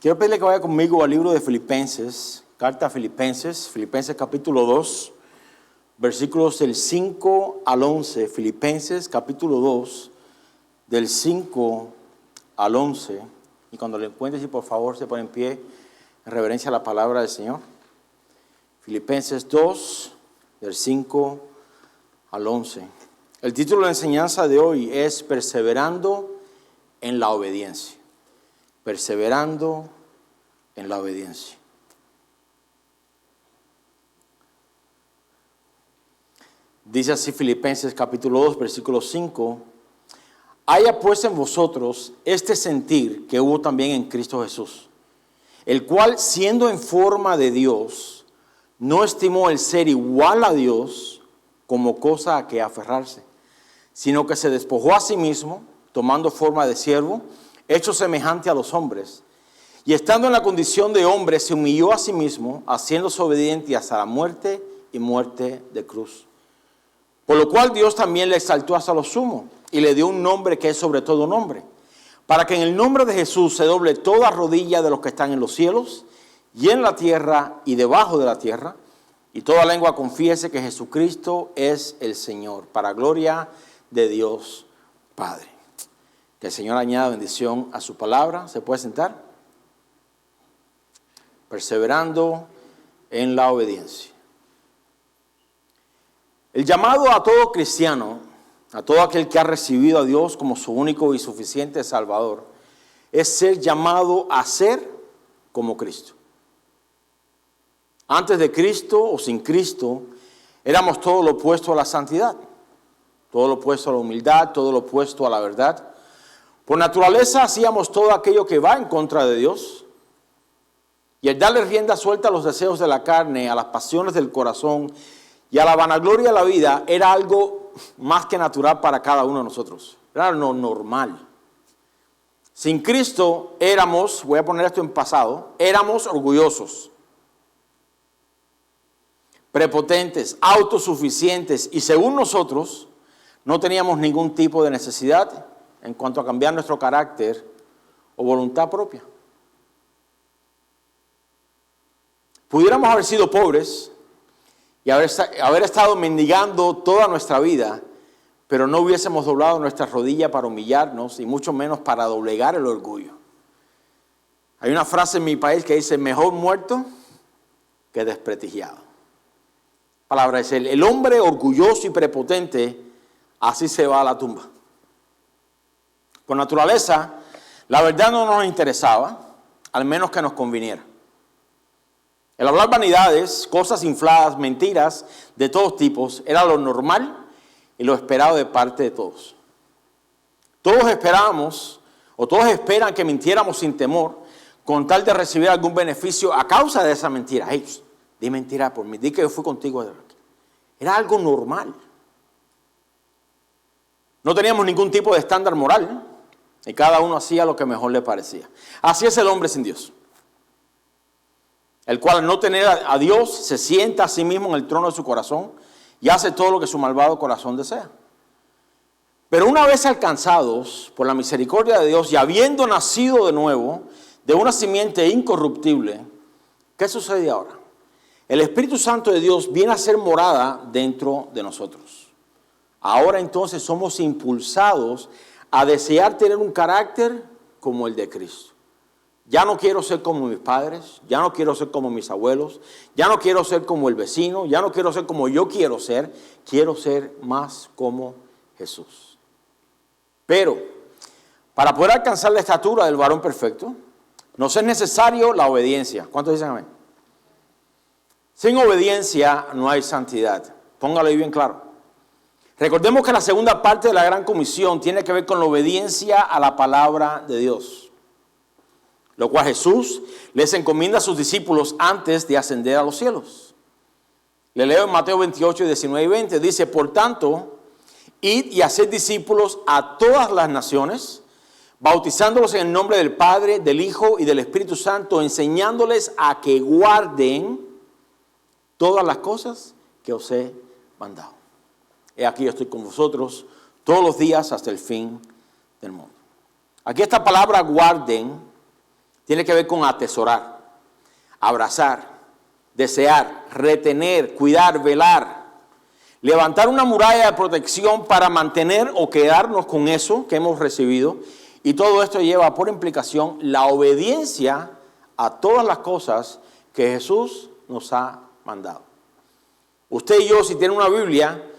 Quiero pedirle que vaya conmigo al libro de Filipenses, carta a Filipenses capítulo 2, versículos del 5 al 11. Filipenses capítulo 2, del 5 al 11. Y cuando lo encuentre, si por favor se pone en pie en reverencia a la palabra del Señor. Filipenses 2, del 5 al 11. El título de la enseñanza de hoy es Perseverando en la obediencia. Perseverando en la obediencia. Dice así Filipenses capítulo 2, versículo 5. Haya pues en vosotros este sentir que hubo también en Cristo Jesús, el cual siendo en forma de Dios, no estimó el ser igual a Dios como cosa a que aferrarse, sino que se despojó a sí mismo, tomando forma de siervo, hecho semejante a los hombres, y estando en la condición de hombre, se humilló a sí mismo, haciéndose obediente hasta la muerte y muerte de cruz. Por lo cual Dios también le exaltó hasta lo sumo, y le dio un nombre que es sobre todo nombre, para que en el nombre de Jesús se doble toda rodilla de los que están en los cielos, y en la tierra, y debajo de la tierra, y toda lengua confiese que Jesucristo es el Señor, para gloria de Dios Padre. Que el Señor añada bendición a su palabra. ¿Se puede sentar? Perseverando en la obediencia. El llamado a todo cristiano, a todo aquel que ha recibido a Dios como su único y suficiente Salvador, es ser llamado a ser como Cristo. Antes de Cristo o sin Cristo, éramos todo lo opuesto a la santidad, todo lo opuesto a la humildad, todo lo opuesto a la verdad. Por naturaleza hacíamos todo aquello que va en contra de Dios. Y el darle rienda suelta a los deseos de la carne, a las pasiones del corazón y a la vanagloria de la vida era algo más que natural para cada uno de nosotros. Era lo normal. Sin Cristo éramos, voy a poner esto en pasado, éramos orgullosos, prepotentes, autosuficientes y según nosotros no teníamos ningún tipo de necesidad en cuanto a cambiar nuestro carácter o voluntad propia. Pudiéramos haber sido pobres y haber estado mendigando toda nuestra vida, pero no hubiésemos doblado nuestras rodillas para humillarnos y mucho menos para doblegar el orgullo. Hay una frase en mi país que dice, mejor muerto que desprestigiado. La palabra es el hombre orgulloso y prepotente, así se va a la tumba. Por naturaleza, la verdad no nos interesaba, al menos que nos conviniera. El hablar vanidades, cosas infladas, mentiras de todos tipos, era lo normal y lo esperado de parte de todos. Todos esperábamos, o todos esperan que mintiéramos sin temor, con tal de recibir algún beneficio a causa de esa mentira. Hey, di mentira por mí, di que yo fui contigo. Era algo normal. No teníamos ningún tipo de estándar moral. Y cada uno hacía lo que mejor le parecía. Así es el hombre sin Dios. El cual al no tener a Dios se sienta a sí mismo en el trono de su corazón y hace todo lo que su malvado corazón desea. Pero una vez alcanzados por la misericordia de Dios y habiendo nacido de nuevo de una simiente incorruptible, ¿qué sucede ahora? El Espíritu Santo de Dios viene a ser morada dentro de nosotros. Ahora entonces somos impulsados a desear tener un carácter como el de Cristo. Ya no quiero ser como mis padres, ya no quiero ser como mis abuelos, ya no quiero ser como el vecino, ya no quiero ser como yo quiero ser más como Jesús. Pero, para poder alcanzar la estatura del varón perfecto, nos es necesario la obediencia. ¿Cuántos dicen amén? Sin obediencia no hay santidad. Póngalo ahí bien claro. Recordemos que la segunda parte de la gran comisión tiene que ver con la obediencia a la palabra de Dios, lo cual Jesús les encomienda a sus discípulos antes de ascender a los cielos. Le leo en Mateo 28, 19 y 20. Dice, por tanto, id y haced discípulos a todas las naciones, bautizándolos en el nombre del Padre, del Hijo y del Espíritu Santo, enseñándoles a que guarden todas las cosas que os he mandado. He aquí yo estoy con vosotros todos los días hasta el fin del mundo. Aquí esta palabra guarden Tiene que ver con atesorar, abrazar, desear, retener, cuidar, velar. Levantar una muralla de protección para mantener o quedarnos con eso que hemos recibido. Y todo esto lleva por implicación la obediencia a todas las cosas que Jesús nos ha mandado. Usted y yo, si tiene una Biblia,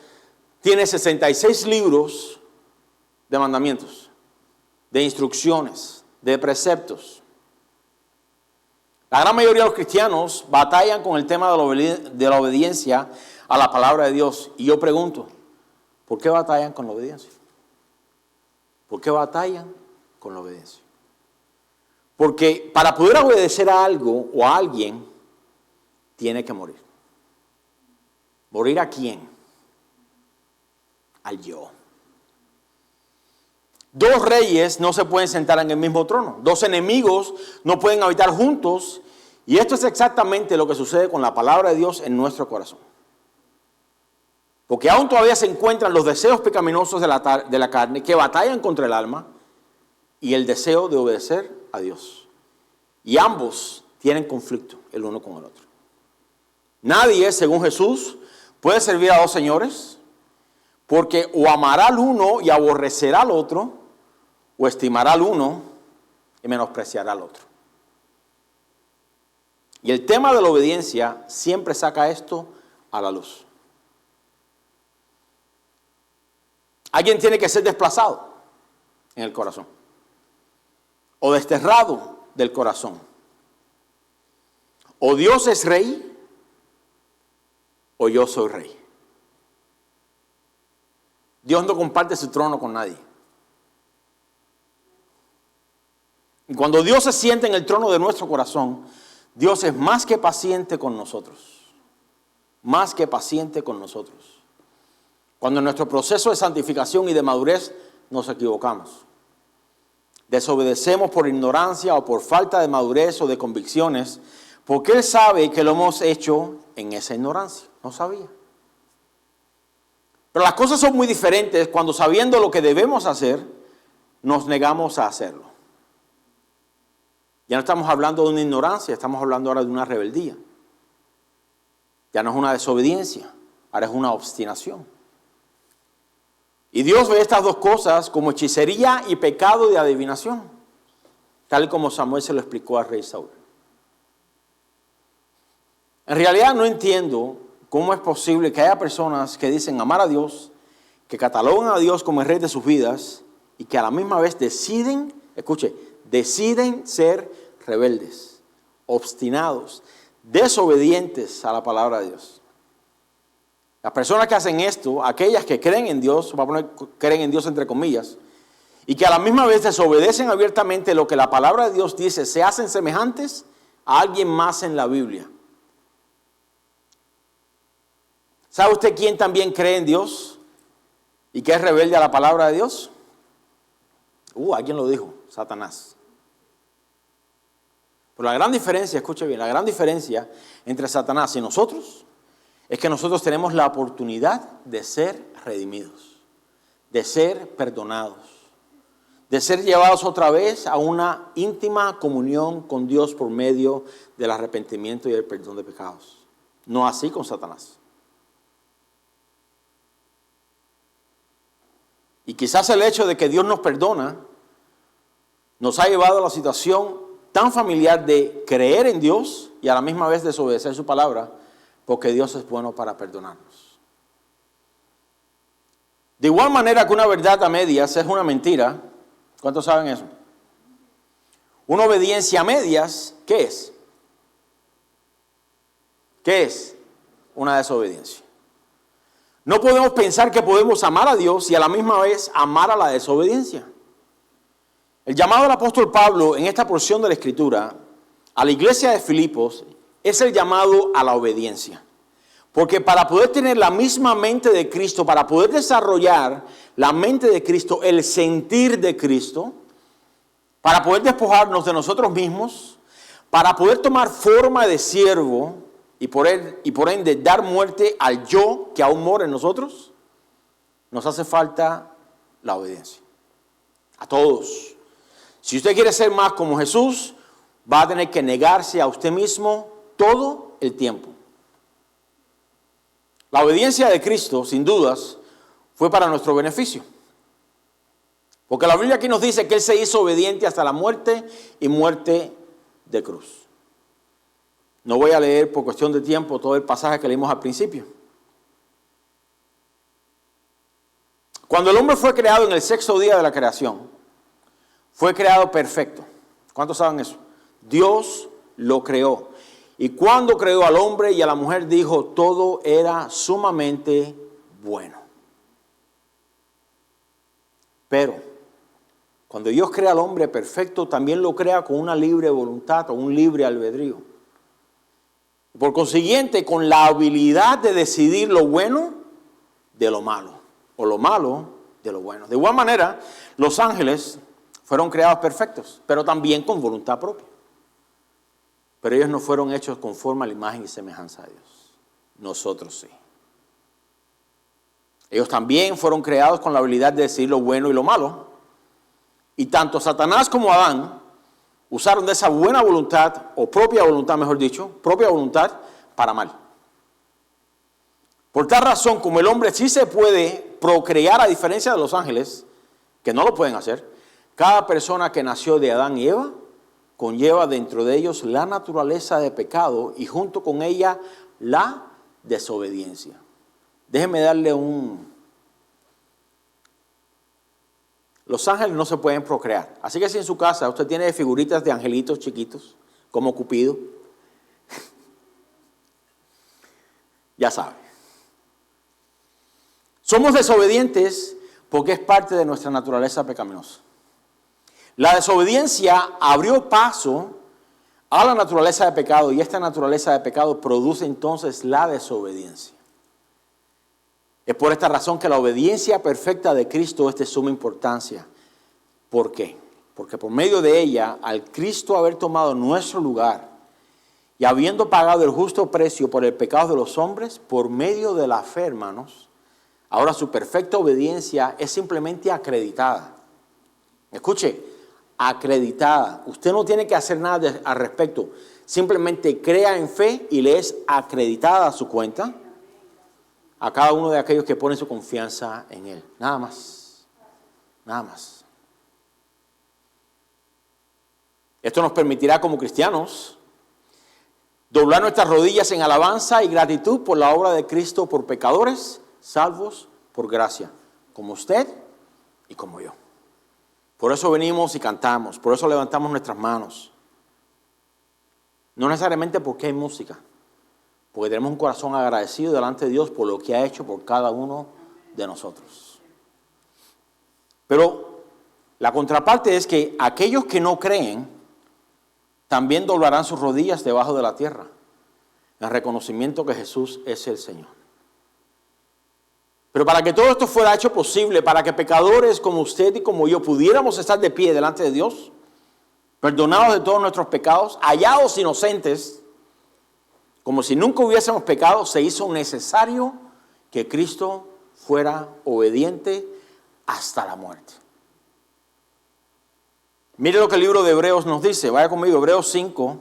tiene 66 libros de mandamientos, de instrucciones, de preceptos. La gran mayoría de los cristianos batallan con el tema de la obediencia a la palabra de Dios. Y yo pregunto, ¿por qué batallan con la obediencia? ¿Por qué batallan con la obediencia? Porque para poder obedecer a algo o a alguien, tiene que morir. ¿Morir a quién? Al yo. Dos reyes no se pueden sentar en el mismo trono. Dos enemigos no pueden habitar juntos. Y esto es exactamente lo que sucede con la palabra de Dios en nuestro corazón. Porque aún todavía se encuentran los deseos pecaminosos de la carne que batallan contra el alma y el deseo de obedecer a Dios. Y ambos tienen conflicto el uno con el otro. Nadie, según Jesús, puede servir a dos señores, porque o amará al uno y aborrecerá al otro, o estimará al uno y menospreciará al otro. Y el tema de la obediencia siempre saca esto a la luz. Alguien tiene que ser desplazado en el corazón, o desterrado del corazón. O Dios es rey, o yo soy rey. Dios no comparte su trono con nadie. Y cuando Dios se sienta en el trono de nuestro corazón, Dios es más que paciente con nosotros. Más que paciente con nosotros. Cuando en nuestro proceso de santificación y de madurez nos equivocamos, desobedecemos por ignorancia o por falta de madurez o de convicciones, porque Él sabe que lo hemos hecho en esa ignorancia. No sabía. Pero las cosas son muy diferentes cuando, sabiendo lo que debemos hacer, nos negamos a hacerlo. Ya no estamos hablando de una ignorancia, estamos hablando ahora de una rebeldía. Ya no es una desobediencia, ahora es una obstinación. Y Dios ve estas dos cosas como hechicería y pecado de adivinación, tal y como Samuel se lo explicó al rey Saúl. En realidad no entiendo cómo es posible que haya personas que dicen amar a Dios, que catalogan a Dios como el rey de sus vidas y que a la misma vez deciden ser rebeldes, obstinados, desobedientes a la palabra de Dios. Las personas que hacen esto, aquellas que creen en Dios, voy a poner creen en Dios entre comillas, y que a la misma vez desobedecen abiertamente lo que la palabra de Dios dice, se hacen semejantes a alguien más en la Biblia. ¿Sabe usted quién también cree en Dios y que es rebelde a la palabra de Dios? Alguien lo dijo, Satanás. Pero la gran diferencia, escuche bien, la gran diferencia entre Satanás y nosotros es que nosotros tenemos la oportunidad de ser redimidos, de ser perdonados, de ser llevados otra vez a una íntima comunión con Dios por medio del arrepentimiento y el perdón de pecados. No así con Satanás. Y quizás el hecho de que Dios nos perdona nos ha llevado a la situación tan familiar de creer en Dios y a la misma vez desobedecer su palabra, porque Dios es bueno para perdonarnos. De igual manera que una verdad a medias es una mentira. ¿Cuántos saben eso? Una obediencia a medias, ¿qué es? ¿Qué es? Una desobediencia. No podemos pensar que podemos amar a Dios y a la misma vez amar a la desobediencia. El llamado del apóstol Pablo en esta porción de la Escritura a la iglesia de Filipos es el llamado a la obediencia. Porque para poder tener la misma mente de Cristo, para poder desarrollar la mente de Cristo, el sentir de Cristo, para poder despojarnos de nosotros mismos, para poder tomar forma de siervo y por ende dar muerte al yo que aún mora en nosotros, nos hace falta la obediencia. A todos. Si usted quiere ser más como Jesús, va a tener que negarse a usted mismo todo el tiempo. La obediencia de Cristo, sin dudas, fue para nuestro beneficio. Porque la Biblia aquí nos dice que Él se hizo obediente hasta la muerte y muerte de cruz. No voy a leer por cuestión de tiempo todo el pasaje que leímos al principio. Cuando el hombre fue creado en el sexto día de la creación, fue creado perfecto. ¿Cuántos saben eso? Dios lo creó. Y cuando creó al hombre y a la mujer dijo, todo era sumamente bueno. Pero cuando Dios crea al hombre perfecto, también lo crea con una libre voluntad o un libre albedrío. Por consiguiente, con la habilidad de decidir lo bueno de lo malo, o lo malo de lo bueno. De igual manera, los ángeles fueron creados perfectos, pero también con voluntad propia. Pero ellos no fueron hechos conforme a la imagen y semejanza de Dios. Nosotros sí. Ellos también fueron creados con la habilidad de decidir lo bueno y lo malo. Y tanto Satanás como Adán usaron de esa buena voluntad, o propia voluntad, mejor dicho, propia voluntad para mal. Por tal razón, como el hombre sí se puede procrear a diferencia de los ángeles, que no lo pueden hacer, cada persona que nació de Adán y Eva conlleva dentro de ellos la naturaleza de pecado y junto con ella la desobediencia. Déjenme darle Los ángeles no se pueden procrear. Así que si en su casa usted tiene figuritas de angelitos chiquitos, como Cupido, ya sabe. Somos desobedientes porque es parte de nuestra naturaleza pecaminosa. La desobediencia abrió paso a la naturaleza de pecado y esta naturaleza de pecado produce entonces la desobediencia. Es por esta razón que la obediencia perfecta de Cristo es de suma importancia. ¿Por qué? Porque por medio de ella, al Cristo haber tomado nuestro lugar y habiendo pagado el justo precio por el pecado de los hombres, por medio de la fe, hermanos, ahora su perfecta obediencia es simplemente acreditada. Escuche, acreditada. Usted no tiene que hacer nada al respecto. Simplemente crea en fe y le es acreditada a su cuenta a cada uno de aquellos que ponen su confianza en Él. Nada más. Nada más. Esto nos permitirá como cristianos doblar nuestras rodillas en alabanza y gratitud por la obra de Cristo por pecadores salvos por gracia, como usted y como yo. Por eso venimos y cantamos, por eso levantamos nuestras manos. No necesariamente porque hay música, porque tenemos un corazón agradecido delante de Dios por lo que ha hecho por cada uno de nosotros. Pero la contraparte es que aquellos que no creen también doblarán sus rodillas debajo de la tierra en reconocimiento que Jesús es el Señor. Pero para que todo esto fuera hecho posible, para que pecadores como usted y como yo pudiéramos estar de pie delante de Dios, perdonados de todos nuestros pecados, hallados inocentes, como si nunca hubiésemos pecado, se hizo necesario que Cristo fuera obediente hasta la muerte. Mire lo que el libro de Hebreos nos dice. Vaya conmigo, Hebreos 5,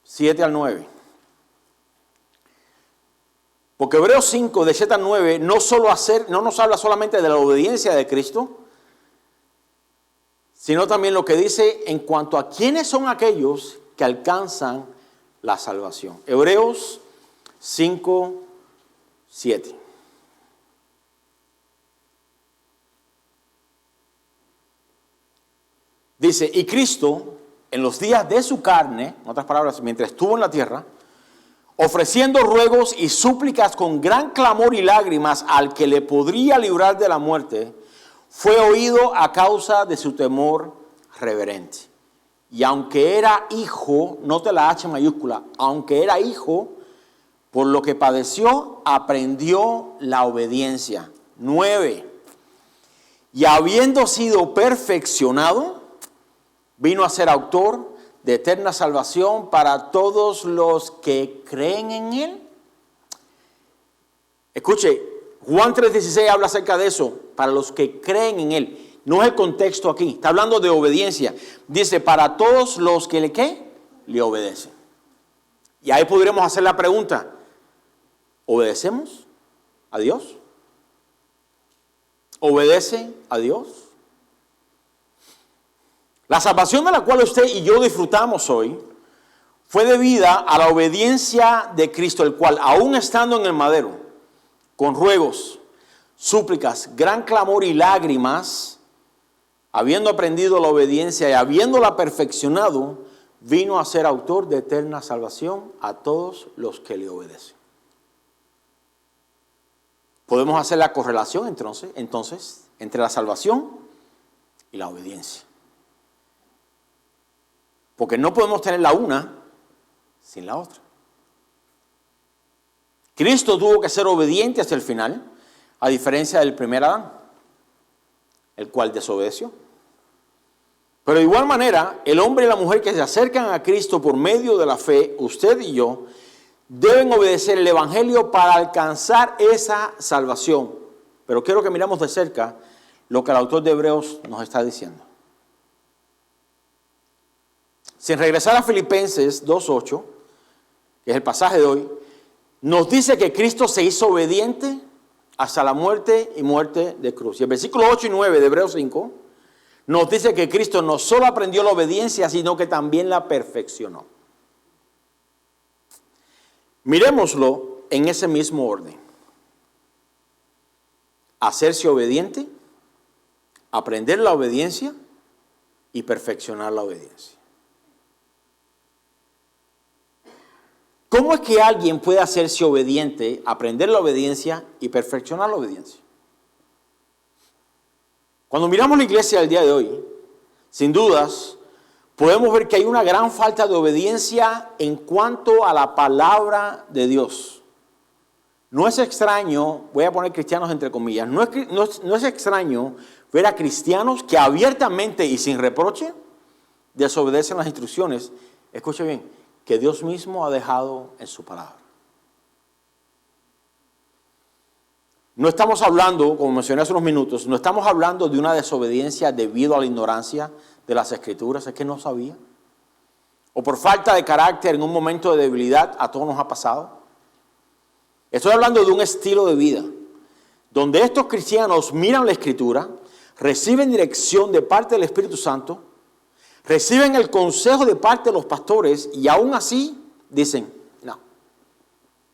7 al 9. Porque Hebreos 5, de 7 al 9, no nos habla solamente de la obediencia de Cristo, sino también lo que dice en cuanto a quiénes son aquellos que alcanzan la salvación. Hebreos 5, 7. Dice, y Cristo, en los días de su carne, en otras palabras, mientras estuvo en la tierra, ofreciendo ruegos y súplicas con gran clamor y lágrimas al que le podría librar de la muerte, fue oído a causa de su temor reverente. Y aunque era hijo, note la H mayúscula, aunque era hijo, por lo que padeció, aprendió la obediencia. 9. Y habiendo sido perfeccionado, vino a ser autor de eterna salvación para todos los que creen en Él. Escuche, Juan 3:16 habla acerca de eso, para los que creen en Él. no es el contexto aquí. Está hablando de obediencia. Dice, para todos los que le, ¿qué? Le obedecen. Y ahí podríamos hacer la pregunta, ¿obedecemos a Dios? ¿Obedece a Dios? La salvación de la cual usted y yo disfrutamos hoy fue debida a la obediencia de Cristo, el cual, aún estando en el madero, con ruegos, súplicas, gran clamor y lágrimas, habiendo aprendido la obediencia y habiéndola perfeccionado, vino a ser autor de eterna salvación a todos los que le obedecen. Podemos hacer la correlación entonces entre la salvación y la obediencia. Porque no podemos tener la una sin la otra. Cristo tuvo que ser obediente hasta el final, a diferencia del primer Adán, el cual desobedeció. Pero de igual manera, el hombre y la mujer que se acercan a Cristo por medio de la fe, usted y yo, deben obedecer el Evangelio para alcanzar esa salvación. Pero quiero que miramos de cerca lo que el autor de Hebreos nos está diciendo. Sin regresar a Filipenses 2:8, que es el pasaje de hoy, nos dice que Cristo se hizo obediente hasta la muerte y muerte de cruz. Y el versículo 8 y 9 de Hebreos 5 nos dice que Cristo no solo aprendió la obediencia, sino que también la perfeccionó. Miremoslo en ese mismo orden. Hacerse obediente, aprender la obediencia y perfeccionar la obediencia. ¿Cómo es que alguien puede hacerse obediente, aprender la obediencia y perfeccionar la obediencia? Cuando miramos la iglesia del día de hoy, sin dudas, podemos ver que hay una gran falta de obediencia en cuanto a la palabra de Dios. No es extraño, voy a poner cristianos entre comillas, no es extraño ver a cristianos que abiertamente y sin reproche desobedecen las instrucciones. Escuche bien, que Dios mismo ha dejado en su palabra. No estamos hablando, como mencioné hace unos minutos, no estamos hablando de una desobediencia debido a la ignorancia de las Escrituras, es que no sabía. O por falta de carácter en un momento de debilidad, a todos nos ha pasado. Estoy hablando de un estilo de vida, donde estos cristianos miran la Escritura, reciben dirección de parte del Espíritu Santo, reciben el consejo de parte de los pastores y aún así dicen, no,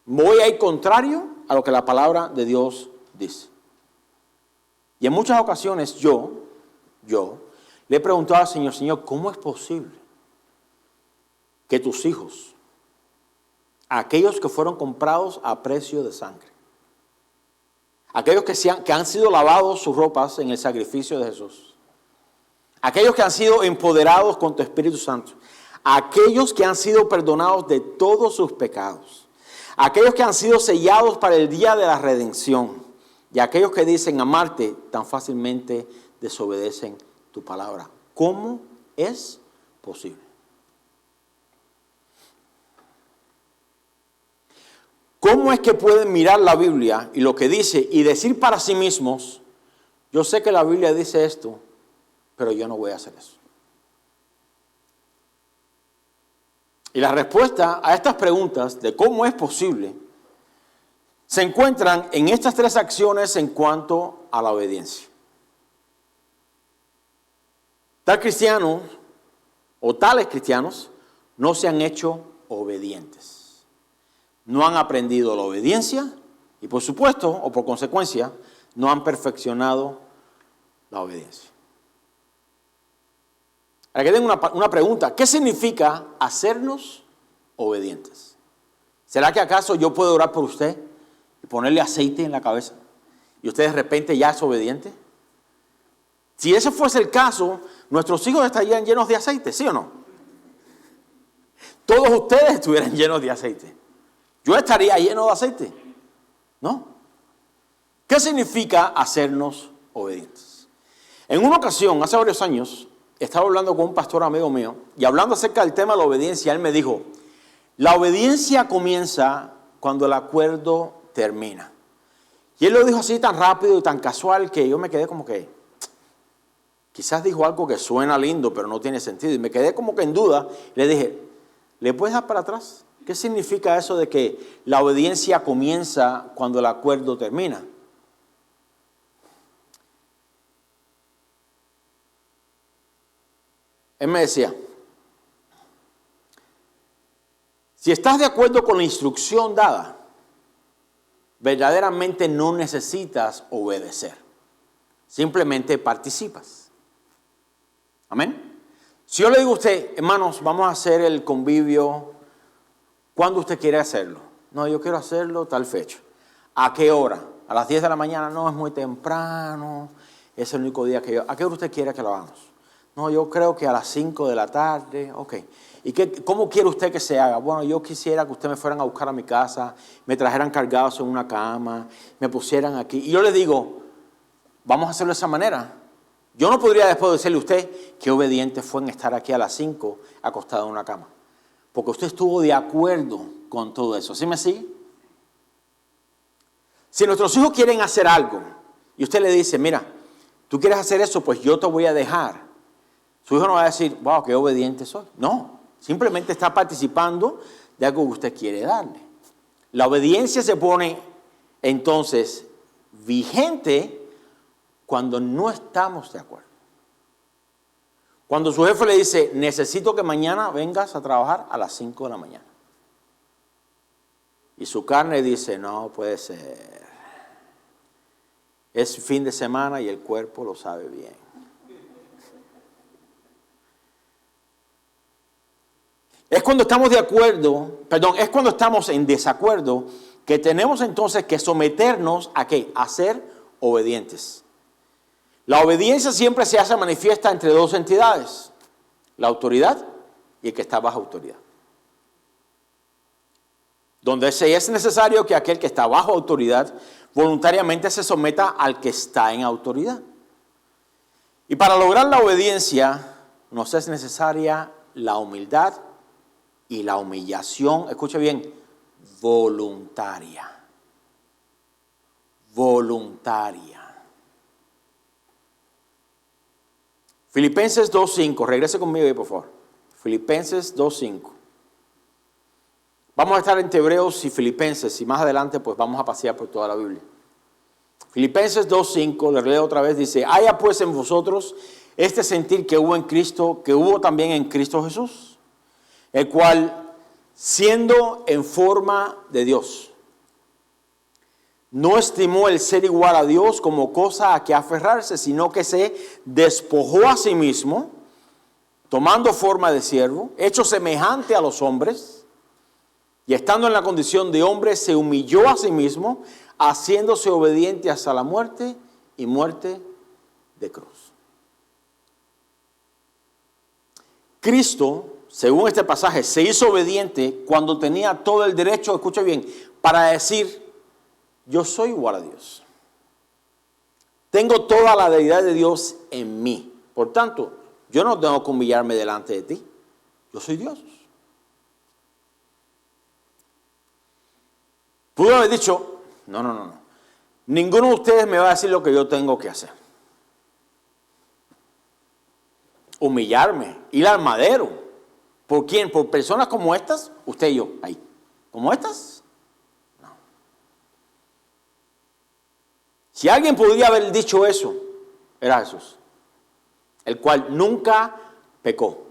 voy a ir contrario a lo que la palabra de Dios dice. Y en muchas ocasiones yo le he preguntado al Señor, Señor, ¿cómo es posible que tus hijos, aquellos que fueron comprados a precio de sangre, aquellos que han sido lavados sus ropas en el sacrificio de Jesús, aquellos que han sido empoderados con tu Espíritu Santo, aquellos que han sido perdonados de todos sus pecados, aquellos que han sido sellados para el día de la redención y aquellos que dicen amarte tan fácilmente desobedecen tu palabra? ¿Cómo es posible? ¿Cómo es que pueden mirar la Biblia y lo que dice y decir para sí mismos, yo sé que la Biblia dice esto, pero yo no voy a hacer eso? Y la respuesta a estas preguntas de cómo es posible se encuentran en estas tres acciones en cuanto a la obediencia. Tal cristiano o tales cristianos no se han hecho obedientes. No han aprendido la obediencia y por supuesto o por consecuencia no han perfeccionado la obediencia. Ahora que tengo una pregunta, ¿qué significa hacernos obedientes? ¿Será que acaso yo puedo orar por usted y ponerle aceite en la cabeza y usted de repente ya es obediente? Si ese fuese el caso, nuestros hijos estarían llenos de aceite, ¿sí o no? Todos ustedes estuvieran llenos de aceite. Yo estaría lleno de aceite, ¿no? ¿Qué significa hacernos obedientes? En una ocasión, hace varios años, estaba hablando con un pastor amigo mío y hablando acerca del tema de la obediencia, él me dijo, la obediencia comienza cuando el acuerdo termina. Y él lo dijo así tan rápido y tan casual que yo me quedé como que, quizás dijo algo que suena lindo, pero no tiene sentido. Y me quedé como que en duda. Le dije, ¿le puedes dar para atrás? ¿Qué significa eso de que la obediencia comienza cuando el acuerdo termina? Él me decía, si estás de acuerdo con la instrucción dada, verdaderamente no necesitas obedecer. Simplemente participas. Amén. Si yo le digo a usted, hermanos, vamos a hacer el convivio, ¿cuándo usted quiere hacerlo? No, yo quiero hacerlo tal fecha. ¿A qué hora? ¿A las 10 de la mañana? No, es muy temprano. Es el único día que yo... ¿A qué hora usted quiere que lo hagamos? No, yo creo que a las 5 de la tarde. Ok. ¿Y cómo quiere usted que se haga? Bueno, yo quisiera que ustedes me fueran a buscar a mi casa, me trajeran cargados en una cama, me pusieran aquí. Y yo le digo, vamos a hacerlo de esa manera. Yo no podría después decirle a usted qué obediente fue en estar aquí a las 5 acostado en una cama. Porque usted estuvo de acuerdo con todo eso. ¿Sí me sigue? Si nuestros hijos quieren hacer algo y usted le dice, mira, tú quieres hacer eso, pues yo te voy a dejar. Su hijo no va a decir, wow, qué obediente soy. No, simplemente está participando de algo que usted quiere darle. La obediencia se pone entonces vigente cuando no estamos de acuerdo. Cuando su jefe le dice, necesito que mañana vengas a trabajar a las 5 de la mañana. Y su carne dice, no puede ser. Es fin de semana y el cuerpo lo sabe bien. Es cuando estamos de acuerdo, es cuando estamos en desacuerdo que tenemos entonces que someternos a ¿qué? A ser obedientes. La obediencia siempre se hace manifiesta entre dos entidades, la autoridad y el que está bajo autoridad. Donde es necesario que aquel que está bajo autoridad voluntariamente se someta al que está en autoridad. Y para lograr la obediencia nos es necesaria la humildad y la humillación, escuche bien, voluntaria. Voluntaria. Filipenses 2.5, regrese conmigo ahí por favor. Filipenses 2.5. Vamos a estar entre Hebreos y Filipenses y más adelante pues vamos a pasear por toda la Biblia. Filipenses 2.5, le leo otra vez, dice, haya pues en vosotros este sentir que hubo en Cristo, que hubo también en Cristo Jesús, el cual siendo en forma de Dios, no estimó el ser igual a Dios como cosa a que aferrarse, sino que se despojó a sí mismo, tomando forma de siervo, hecho semejante a los hombres, y estando en la condición de hombre, se humilló a sí mismo, haciéndose obediente hasta la muerte y muerte de cruz. Cristo, según este pasaje, se hizo obediente cuando tenía todo el derecho, escucha bien, para decir, yo soy igual a Dios. Tengo toda la deidad de Dios en mí. Por tanto, yo no tengo que humillarme delante de ti. Yo soy Dios. Pudo haber dicho, no. Ninguno de ustedes me va a decir lo que yo tengo que hacer. Humillarme, ir al madero. ¿Por quién? ¿Por personas como estas? Usted y yo, ahí. ¿Como estas? No. Si alguien podría haber dicho eso, era Jesús. El cual nunca pecó.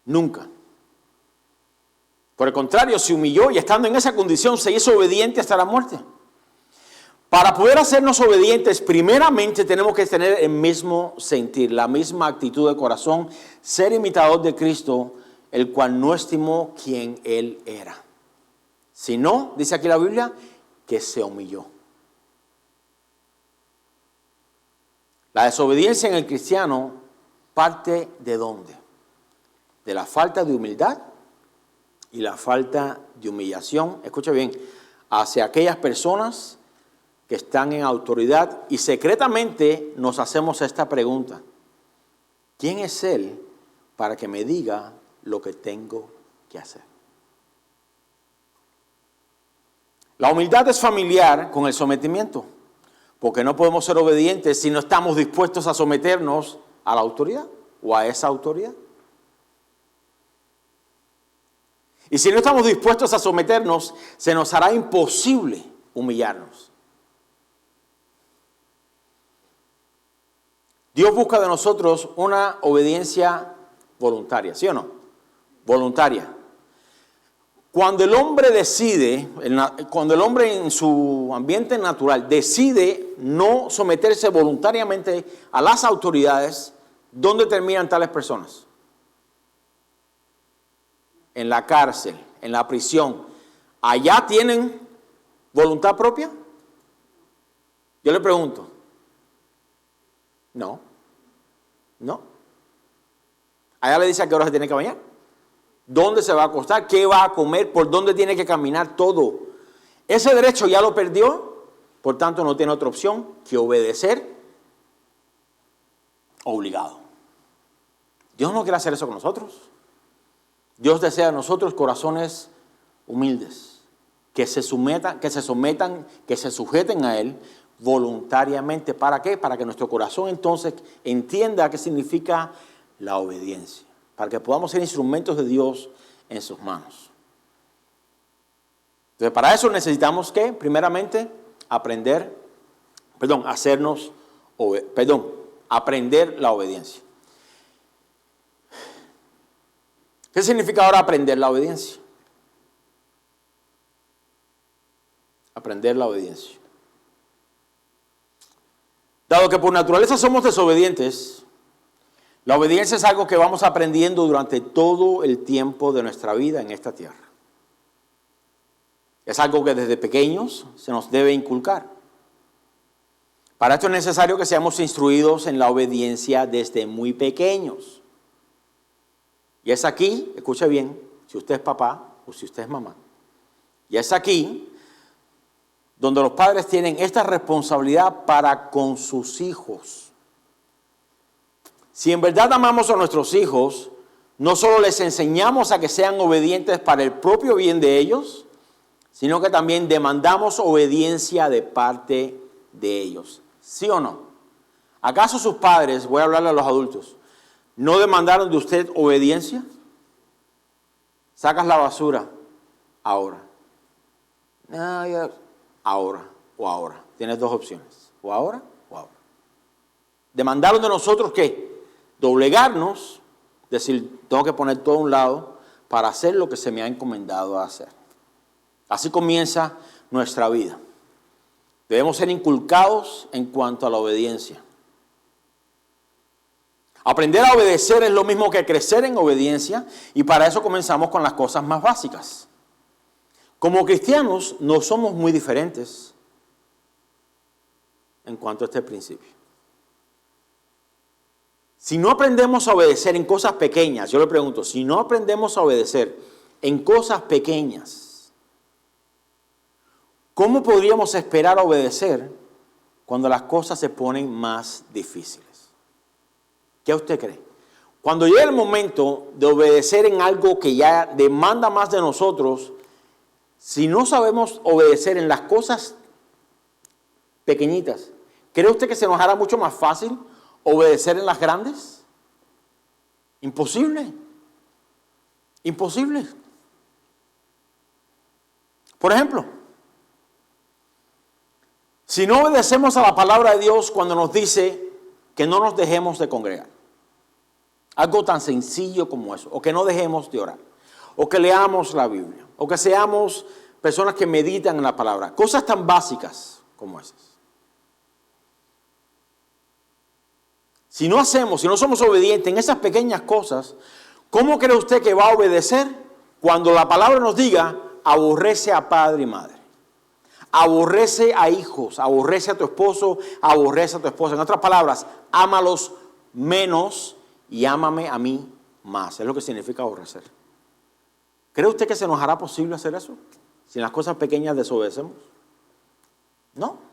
Nunca. Por el contrario, se humilló y estando en esa condición se hizo obediente hasta la muerte. Para poder hacernos obedientes, primeramente tenemos que tener el mismo sentir, la misma actitud de corazón, ser imitador de Cristo, el cual no estimó quien Él era. Sino, dice aquí la Biblia, que se humilló. La desobediencia en el cristiano parte ¿de dónde? De la falta de humildad y la falta de humillación, escucha bien, hacia aquellas personas que están en autoridad y secretamente nos hacemos esta pregunta. ¿Quién es Él para que me diga lo que tengo que hacer? La humildad es familiar con el sometimiento. Porque no podemos ser obedientes si no estamos dispuestos a someternos a la autoridad o a esa autoridad. Y si no estamos dispuestos a someternos, se nos hará imposible humillarnos. Dios busca de nosotros una obediencia voluntaria, ¿sí o no? Voluntaria. Cuando el hombre decide, cuando el hombre en su ambiente natural decide no someterse voluntariamente a las autoridades, ¿dónde terminan tales personas? En la cárcel, en la prisión. ¿Allá tienen voluntad propia? Yo le pregunto. No. Allá le dice a qué hora se tiene que bañar, dónde se va a acostar, qué va a comer, por dónde tiene que caminar, todo. Ese derecho ya lo perdió, por tanto no tiene otra opción que obedecer obligado. Dios no quiere hacer eso con nosotros. Dios desea de nosotros corazones humildes, que se sujeten a Él voluntariamente. ¿Para qué? Para que nuestro corazón entonces entienda qué significa la obediencia, para que podamos ser instrumentos de Dios en sus manos. Entonces, para eso necesitamos que, primeramente, aprender la obediencia. ¿Qué significa ahora aprender la obediencia? Aprender la obediencia. Dado que por naturaleza somos desobedientes, la obediencia es algo que vamos aprendiendo durante todo el tiempo de nuestra vida en esta tierra. Es algo que desde pequeños se nos debe inculcar. Para esto es necesario que seamos instruidos en la obediencia desde muy pequeños. Y es aquí, escuche bien, si usted es papá o si usted es mamá, y es aquí donde los padres tienen esta responsabilidad para con sus hijos. Si en verdad amamos a nuestros hijos, no solo les enseñamos a que sean obedientes para el propio bien de ellos, sino que también demandamos obediencia de parte de ellos. ¿Sí o no? ¿Acaso sus padres, voy a hablarle a los adultos, no demandaron de usted obediencia? Sacas la basura ahora. Ahora o ahora. Tienes dos opciones. O ahora o ahora. Demandaron de nosotros ¿qué? Doblegarnos, decir, tengo que poner todo a un lado para hacer lo que se me ha encomendado a hacer. Así comienza nuestra vida. Debemos ser inculcados en cuanto a la obediencia. Aprender a obedecer es lo mismo que crecer en obediencia, y para eso comenzamos con las cosas más básicas. Como cristianos no somos muy diferentes en cuanto a este principio. Si no aprendemos a obedecer en cosas pequeñas, yo le pregunto, si no aprendemos a obedecer en cosas pequeñas, ¿cómo podríamos esperar a obedecer cuando las cosas se ponen más difíciles? ¿Qué usted cree? Cuando llega el momento de obedecer en algo que ya demanda más de nosotros, si no sabemos obedecer en las cosas pequeñitas, ¿cree usted que se nos hará mucho más fácil obedecer en las grandes? Imposible. Imposible. Por ejemplo, si no obedecemos a la palabra de Dios cuando nos dice que no nos dejemos de congregar, algo tan sencillo como eso, o que no dejemos de orar, o que leamos la Biblia, o que seamos personas que meditan en la palabra, cosas tan básicas como esas. Si no somos obedientes en esas pequeñas cosas, ¿cómo cree usted que va a obedecer cuando la palabra nos diga, aborrece a padre y madre? Aborrece a hijos, aborrece a tu esposo, aborrece a tu esposa. En otras palabras, ámalos menos y ámame a mí más. Es lo que significa aborrecer. ¿Cree usted que se nos hará posible hacer eso? Si en las cosas pequeñas desobedecemos. No.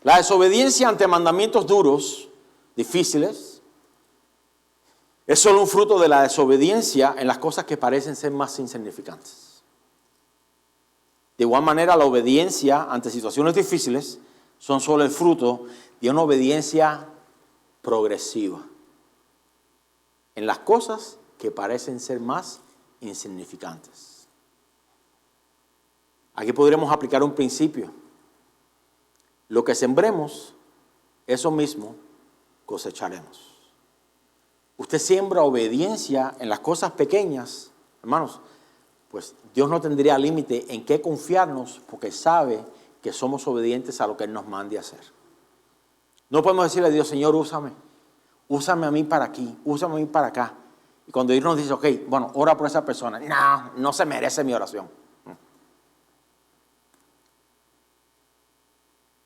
La desobediencia ante mandamientos duros, difíciles, es solo un fruto de la desobediencia en las cosas que parecen ser más insignificantes. De igual manera, la obediencia ante situaciones difíciles son solo el fruto de una obediencia progresiva en las cosas que parecen ser más insignificantes. Aquí podremos aplicar un principio. Lo que sembremos, eso mismo cosecharemos. Usted siembra obediencia en las cosas pequeñas, hermanos, pues Dios no tendría límite en qué confiarnos porque sabe que somos obedientes a lo que Él nos mande a hacer. No podemos decirle a Dios, Señor, úsame a mí para aquí, úsame a mí para acá. Y cuando Dios nos dice, ok, bueno, ora por esa persona, no se merece mi oración.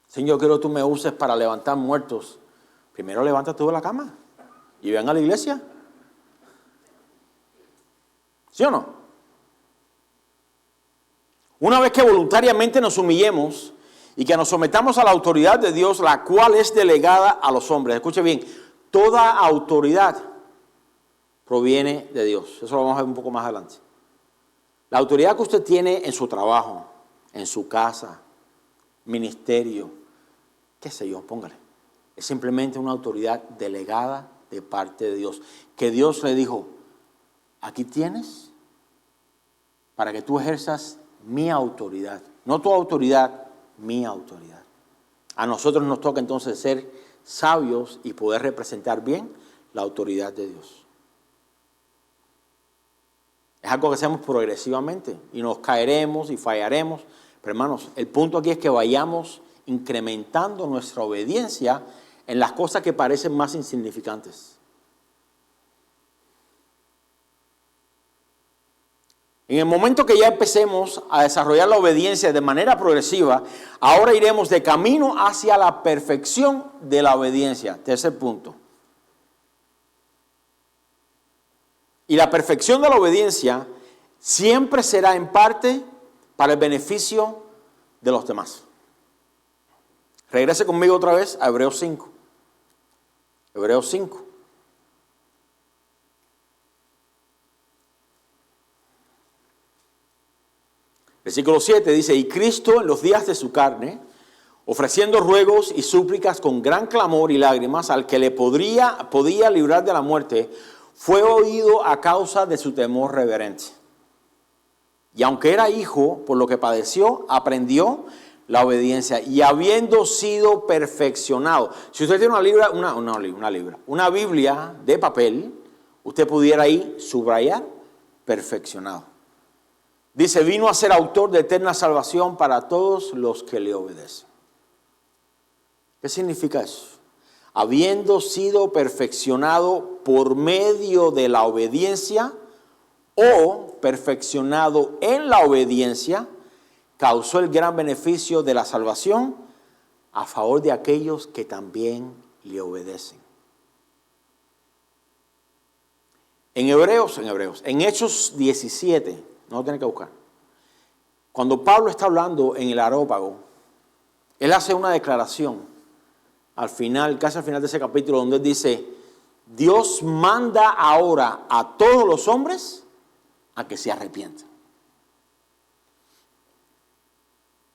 Señor, quiero que tú me uses para levantar muertos. Primero levanta tú de la cama y ven a la iglesia. ¿Sí o no? Una vez que voluntariamente nos humillemos y que nos sometamos a la autoridad de Dios, la cual es delegada a los hombres. Escuche bien, toda autoridad proviene de Dios. Eso lo vamos a ver un poco más adelante. La autoridad que usted tiene en su trabajo, en su casa, ministerio, qué sé yo, póngale. Es simplemente una autoridad delegada de parte de Dios. Que Dios le dijo, aquí tienes para que tú ejerzas mi autoridad. No tu autoridad, mi autoridad. A nosotros nos toca entonces ser sabios y poder representar bien la autoridad de Dios. Es algo que hacemos progresivamente y nos caeremos y fallaremos. Pero hermanos, el punto aquí es que vayamos incrementando nuestra obediencia en las cosas que parecen más insignificantes. En el momento que ya empecemos a desarrollar la obediencia de manera progresiva, ahora iremos de camino hacia la perfección de la obediencia. Tercer punto. Y la perfección de la obediencia siempre será en parte para el beneficio de los demás. Regrese conmigo otra vez a Hebreos 5. Hebreos 5. Versículo 7 dice, y Cristo en los días de su carne, ofreciendo ruegos y súplicas con gran clamor y lágrimas al que le podía librar de la muerte, fue oído a causa de su temor reverente. Y aunque era hijo, por lo que padeció, aprendió la obediencia y habiendo sido perfeccionado. Si usted tiene una Biblia de papel, usted pudiera ahí subrayar perfeccionado. Dice, vino a ser autor de eterna salvación para todos los que le obedecen. ¿Qué significa eso? Habiendo sido perfeccionado por medio de la obediencia o perfeccionado en la obediencia, causó el gran beneficio de la salvación a favor de aquellos que también le obedecen. En Hechos 17, no lo tienen que buscar. Cuando Pablo está hablando en el Areópago, él hace una declaración al final, casi al final de ese capítulo, donde él dice, Dios manda ahora a todos los hombres a que se arrepientan.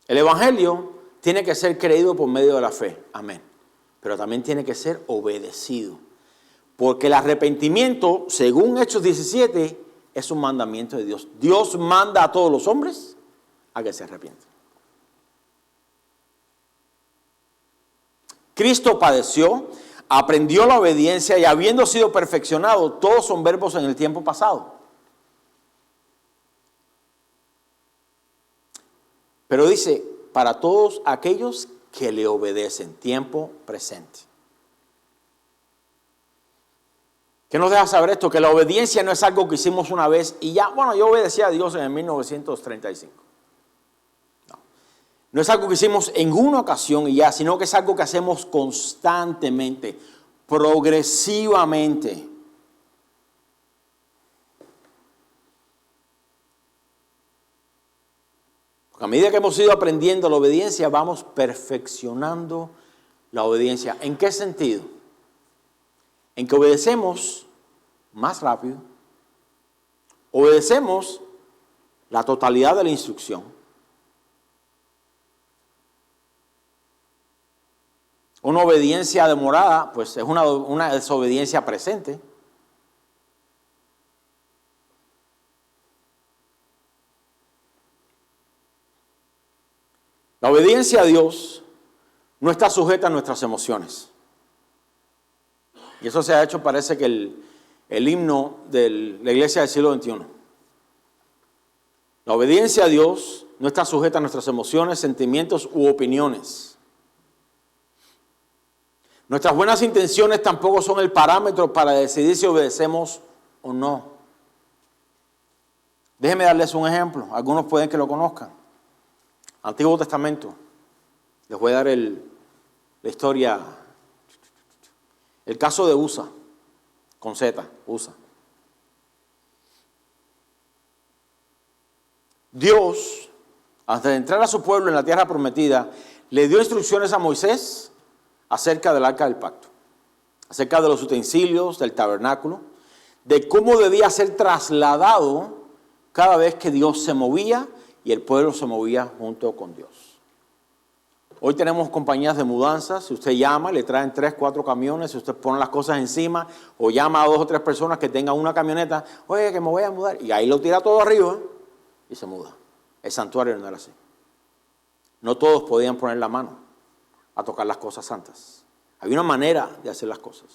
El evangelio tiene que ser creído por medio de la fe, amén, pero también tiene que ser obedecido, porque el arrepentimiento, según Hechos 17, es un mandamiento de Dios. Dios manda a todos los hombres a que se arrepientan. Cristo padeció, aprendió la obediencia y habiendo sido perfeccionado, todos son verbos en el tiempo pasado. Pero dice, para todos aquellos que le obedecen, tiempo presente. ¿Qué nos deja saber esto? Que la obediencia no es algo que hicimos una vez y ya, bueno, yo obedecí a Dios en el 1935. No es algo que hicimos en una ocasión y ya, sino que es algo que hacemos constantemente, progresivamente. Porque a medida que hemos ido aprendiendo la obediencia, vamos perfeccionando la obediencia. ¿En qué sentido? En que obedecemos más rápido, obedecemos la totalidad de la instrucción, Una obediencia demorada, pues es una desobediencia presente. La obediencia a Dios no está sujeta a nuestras emociones. Y eso se ha hecho, parece que el himno de la iglesia del siglo XXI. La obediencia a Dios no está sujeta a nuestras emociones, sentimientos u opiniones. Nuestras buenas intenciones tampoco son el parámetro para decidir si obedecemos o no. Déjenme darles un ejemplo. Algunos pueden que lo conozcan. Antiguo Testamento. Les voy a dar la historia. El caso de Usa, con Z, Usa. Dios, antes de entrar a su pueblo en la tierra prometida, le dio instrucciones a Moisés acerca del arca del pacto, acerca de los utensilios del tabernáculo, de cómo debía ser trasladado cada vez que Dios se movía y el pueblo se movía junto con Dios. Hoy tenemos compañías de mudanzas. Si usted llama, le traen 3, 4 camiones. Si usted pone las cosas encima o llama a 2 o 3 personas que tengan una camioneta, oye, que me voy a mudar. Y ahí lo tira todo arriba y se muda. El santuario no era así. No todos podían poner la mano a tocar las cosas santas. Había una manera de hacer las cosas.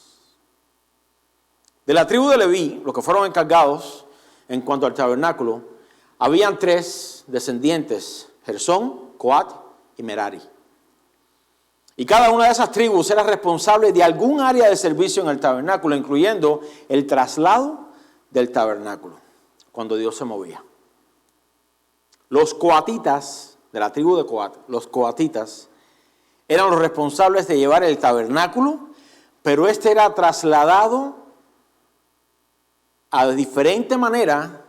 De la tribu de Leví, los que fueron encargados en cuanto al tabernáculo, habían 3 descendientes: Gersón, Coat y Merari. Y cada una de esas tribus era responsable de algún área de servicio en el tabernáculo, incluyendo el traslado del tabernáculo, cuando Dios se movía. Los coatitas, de la tribu de Coat, los coatitas, eran los responsables de llevar el tabernáculo, pero este era trasladado a diferente manera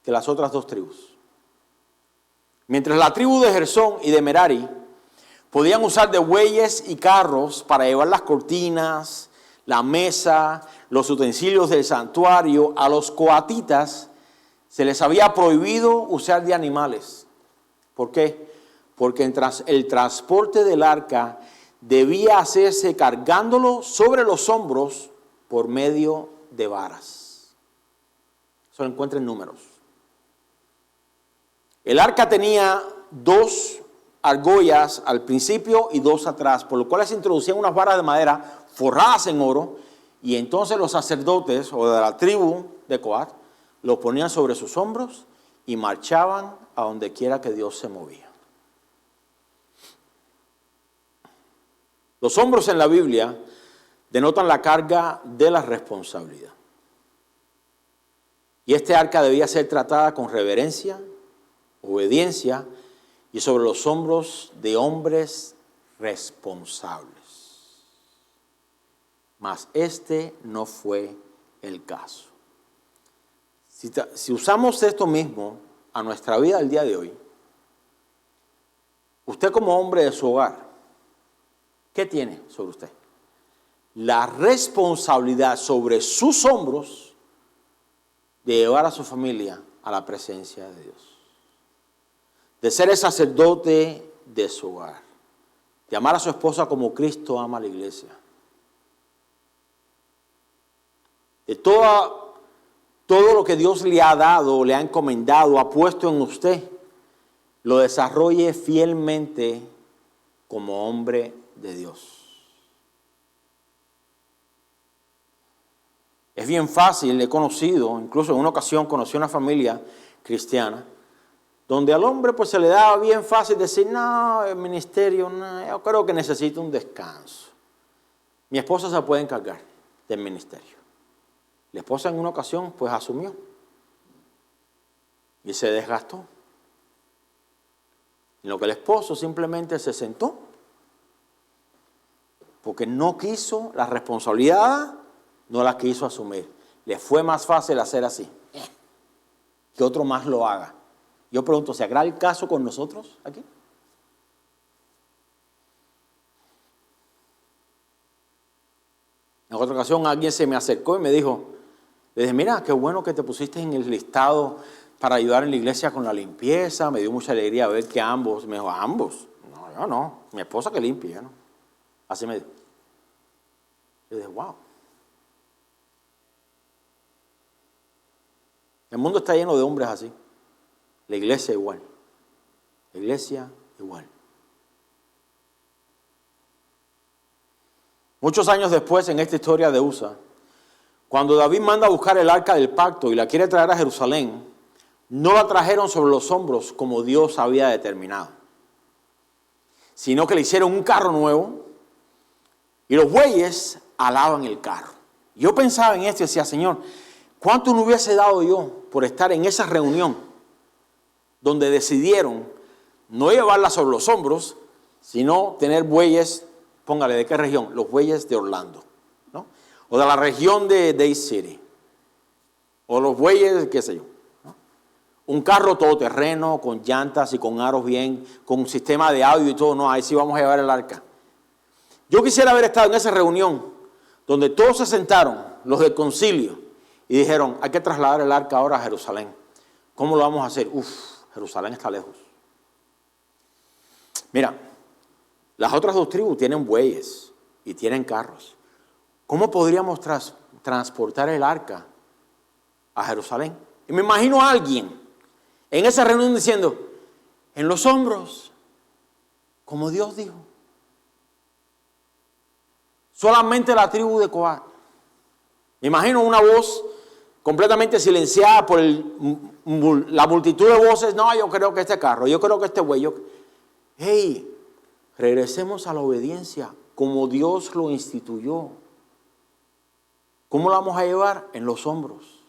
que las otras 2 tribus. Mientras la tribu de Gersón y de Merari podían usar de bueyes y carros para llevar las cortinas, la mesa, los utensilios del santuario, a los coatitas se les había prohibido usar de animales. ¿Por qué? Porque el transporte del arca debía hacerse cargándolo sobre los hombros por medio de varas. Eso lo encuentra en Números. El arca tenía 2 argollas al principio y 2 atrás, por lo cual se introducían unas varas de madera forradas en oro, y entonces los sacerdotes o de la tribu de Coat lo ponían sobre sus hombros y marchaban a donde quiera que Dios se movía. Los hombros en la Biblia denotan la carga de la responsabilidad. Y este arca debía ser tratada con reverencia, obediencia y sobre los hombros de hombres responsables. Mas este no fue el caso. Si usamos esto mismo a nuestra vida del día de hoy, usted como hombre de su hogar, ¿qué tiene sobre usted? La responsabilidad sobre sus hombros de llevar a su familia a la presencia de Dios. De ser el sacerdote de su hogar. De amar a su esposa como Cristo ama a la iglesia. De todo lo que Dios le ha dado, le ha encomendado, ha puesto en usted, lo desarrolle fielmente como hombre de Dios. Es bien fácil, he conocido, incluso en una ocasión conocí una familia cristiana, donde al hombre pues se le daba bien fácil decir, no, el ministerio, no, yo creo que necesito un descanso. Mi esposa se puede encargar del ministerio. La esposa en una ocasión pues asumió y se desgastó. En lo que el esposo simplemente se sentó porque no quiso la responsabilidad, no la quiso asumir. Le fue más fácil hacer así, que otro más lo haga. Yo pregunto, ¿se hará el caso con nosotros aquí? En otra ocasión alguien se me acercó y me dijo, le dije, mira, qué bueno que te pusiste en el listado para ayudar en la iglesia con la limpieza. Me dio mucha alegría ver que ambos. Me dijo, ¿ambos? No, yo no. Mi esposa que limpie, yo no. Así me dijo. Yo dije, wow. El mundo está lleno de hombres así. La iglesia igual. La iglesia igual. Muchos años después, en esta historia de Usa, cuando David manda a buscar el arca del pacto y la quiere traer a Jerusalén, no la trajeron sobre los hombros como Dios había determinado, sino que le hicieron un carro nuevo y los bueyes alaban el carro. Yo pensaba en esto y decía, Señor, ¿cuánto no hubiese dado yo por estar en esa reunión donde decidieron no llevarla sobre los hombros, sino tener bueyes, póngale, ¿de qué región? Los bueyes de Orlando, ¿no? O de la región de Day City, o los bueyes, qué sé yo, ¿no? Un carro todoterreno, con llantas y con aros bien, con un sistema de audio y todo, no, ahí sí vamos a llevar el arca. Yo quisiera haber estado en esa reunión donde todos se sentaron, los del concilio, y dijeron, hay que trasladar el arca ahora a Jerusalén. ¿Cómo lo vamos a hacer? Jerusalén está lejos. Mira, las otras dos tribus tienen bueyes y tienen carros. ¿Cómo podríamos transportar el arca a Jerusalén? Y me imagino a alguien en esa reunión diciendo, en los hombros, como Dios dijo. Solamente la tribu de Coat. Me imagino una voz completamente silenciada por la multitud de voces. No, yo creo que este carro, yo creo que este buey. Hey, regresemos a la obediencia como Dios lo instituyó. ¿Cómo lo vamos a llevar? En los hombros,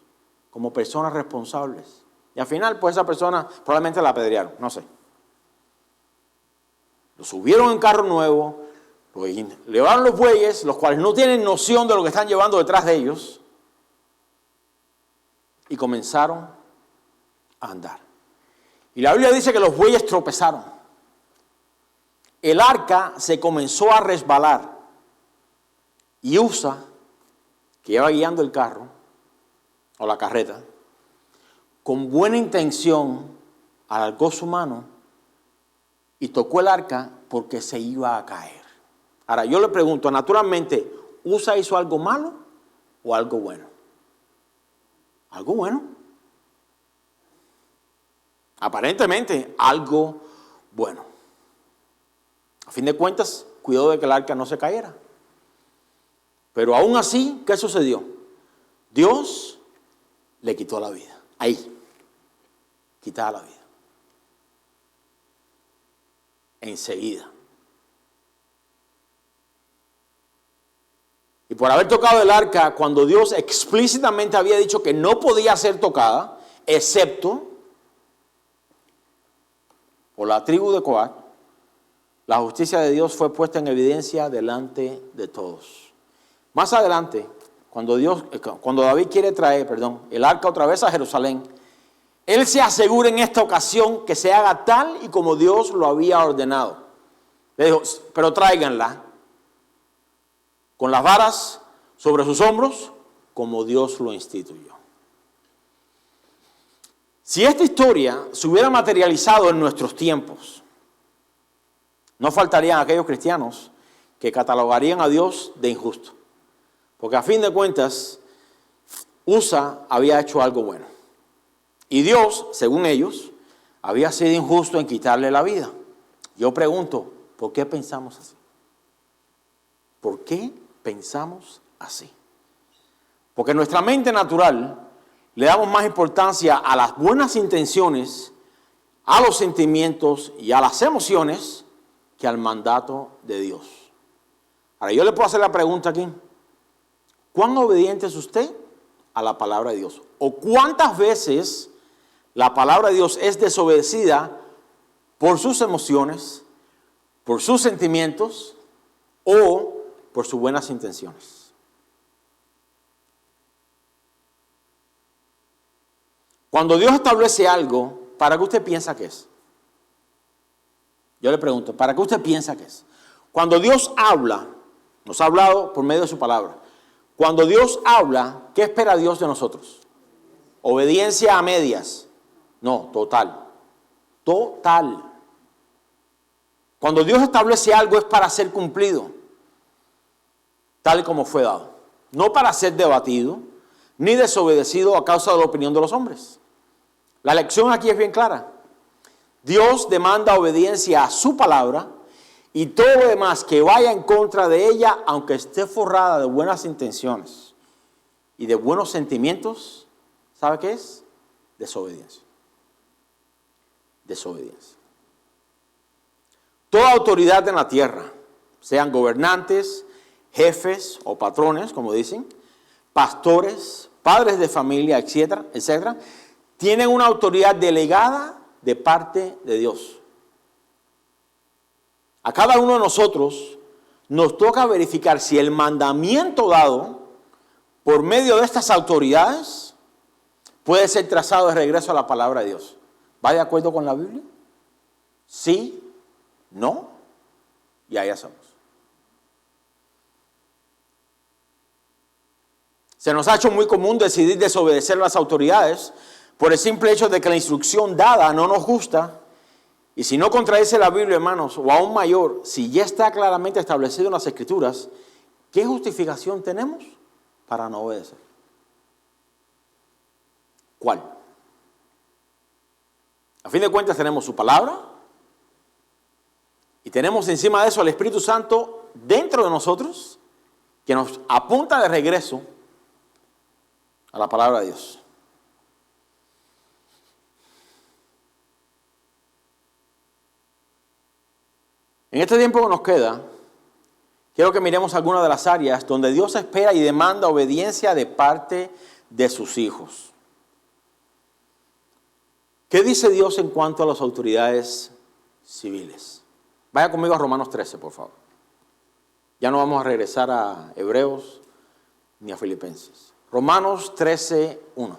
como personas responsables. Y al final, pues esa persona probablemente la apedrearon, no sé. Lo subieron en carro nuevo, lo llevaron los bueyes, los cuales no tienen noción de lo que están llevando detrás de ellos, y comenzaron a andar. Y la Biblia dice que los bueyes tropezaron. El arca se comenzó a resbalar. Y Usa, que iba guiando el carro, o la carreta, con buena intención, alargó su mano y tocó el arca porque se iba a caer. Ahora, yo le pregunto, naturalmente, ¿Usa hizo algo malo o algo bueno? ¿Algo bueno? Aparentemente, algo bueno. A fin de cuentas, cuidó de que el arca no se cayera. Pero aún así, ¿qué sucedió? Dios le quitó la vida. Ahí. Quitaba la vida. Enseguida. Y por haber tocado el arca, cuando Dios explícitamente había dicho que no podía ser tocada, excepto por la tribu de Coat, la justicia de Dios fue puesta en evidencia delante de todos. Más adelante, cuando David quiere traer, el arca otra vez a Jerusalén, él se asegura en esta ocasión que se haga tal y como Dios lo había ordenado. Le dijo, pero tráiganla con las varas sobre sus hombros, como Dios lo instituyó. Si esta historia se hubiera materializado en nuestros tiempos, no faltarían aquellos cristianos que catalogarían a Dios de injusto. Porque a fin de cuentas, Usa había hecho algo bueno. Y Dios, según ellos, había sido injusto en quitarle la vida. Yo pregunto, ¿por qué pensamos así? ¿Por qué pensamos así? Porque en nuestra mente natural le damos más importancia a las buenas intenciones, a los sentimientos y a las emociones que al mandato de Dios. Ahora, yo le puedo hacer la pregunta aquí. ¿Cuán obediente es usted a la palabra de Dios? ¿O cuántas veces la palabra de Dios es desobedecida por sus emociones, por sus sentimientos o por sus buenas intenciones? Cuando Dios establece algo, ¿para qué usted piensa que es? Yo le pregunto, ¿para qué usted piensa que es? Cuando Dios habla, nos ha hablado por medio de su palabra. Cuando Dios habla, ¿qué espera Dios de nosotros? Obediencia a medias. No, total. Total. Cuando Dios establece algo es para ser cumplido. tal como fue dado, no para ser debatido, ni desobedecido a causa de la opinión de los hombres. La lección aquí es bien clara. Dios demanda obediencia a su palabra y todo lo demás que vaya en contra de ella, aunque esté forrada de buenas intenciones y de buenos sentimientos, ¿sabe qué es? Desobediencia. Desobediencia. Toda autoridad en la tierra, sean gobernantes, jefes o patrones, como dicen, pastores, padres de familia, etcétera, etcétera, tienen una autoridad delegada de parte de Dios. A cada uno de nosotros nos toca verificar si el mandamiento dado por medio de estas autoridades puede ser trazado de regreso a la palabra de Dios. ¿Va de acuerdo con la Biblia? Sí, no, y ahí hacemos. Se nos ha hecho muy común decidir desobedecer a las autoridades por el simple hecho de que la instrucción dada no nos gusta. Y si no contradice la Biblia, hermanos, o aún mayor, si ya está claramente establecido en las Escrituras, ¿qué justificación tenemos para no obedecer? ¿Cuál? A fin de cuentas tenemos su palabra y tenemos encima de eso al Espíritu Santo dentro de nosotros que nos apunta de regreso a la palabra de Dios. En este tiempo que nos queda, quiero que miremos algunas de las áreas donde Dios espera y demanda obediencia de parte de sus hijos. ¿Qué dice Dios en cuanto a las autoridades civiles? Vaya conmigo a Romanos 13, por favor. Ya no vamos a regresar a Hebreos ni a Filipenses. Romanos 13, 1.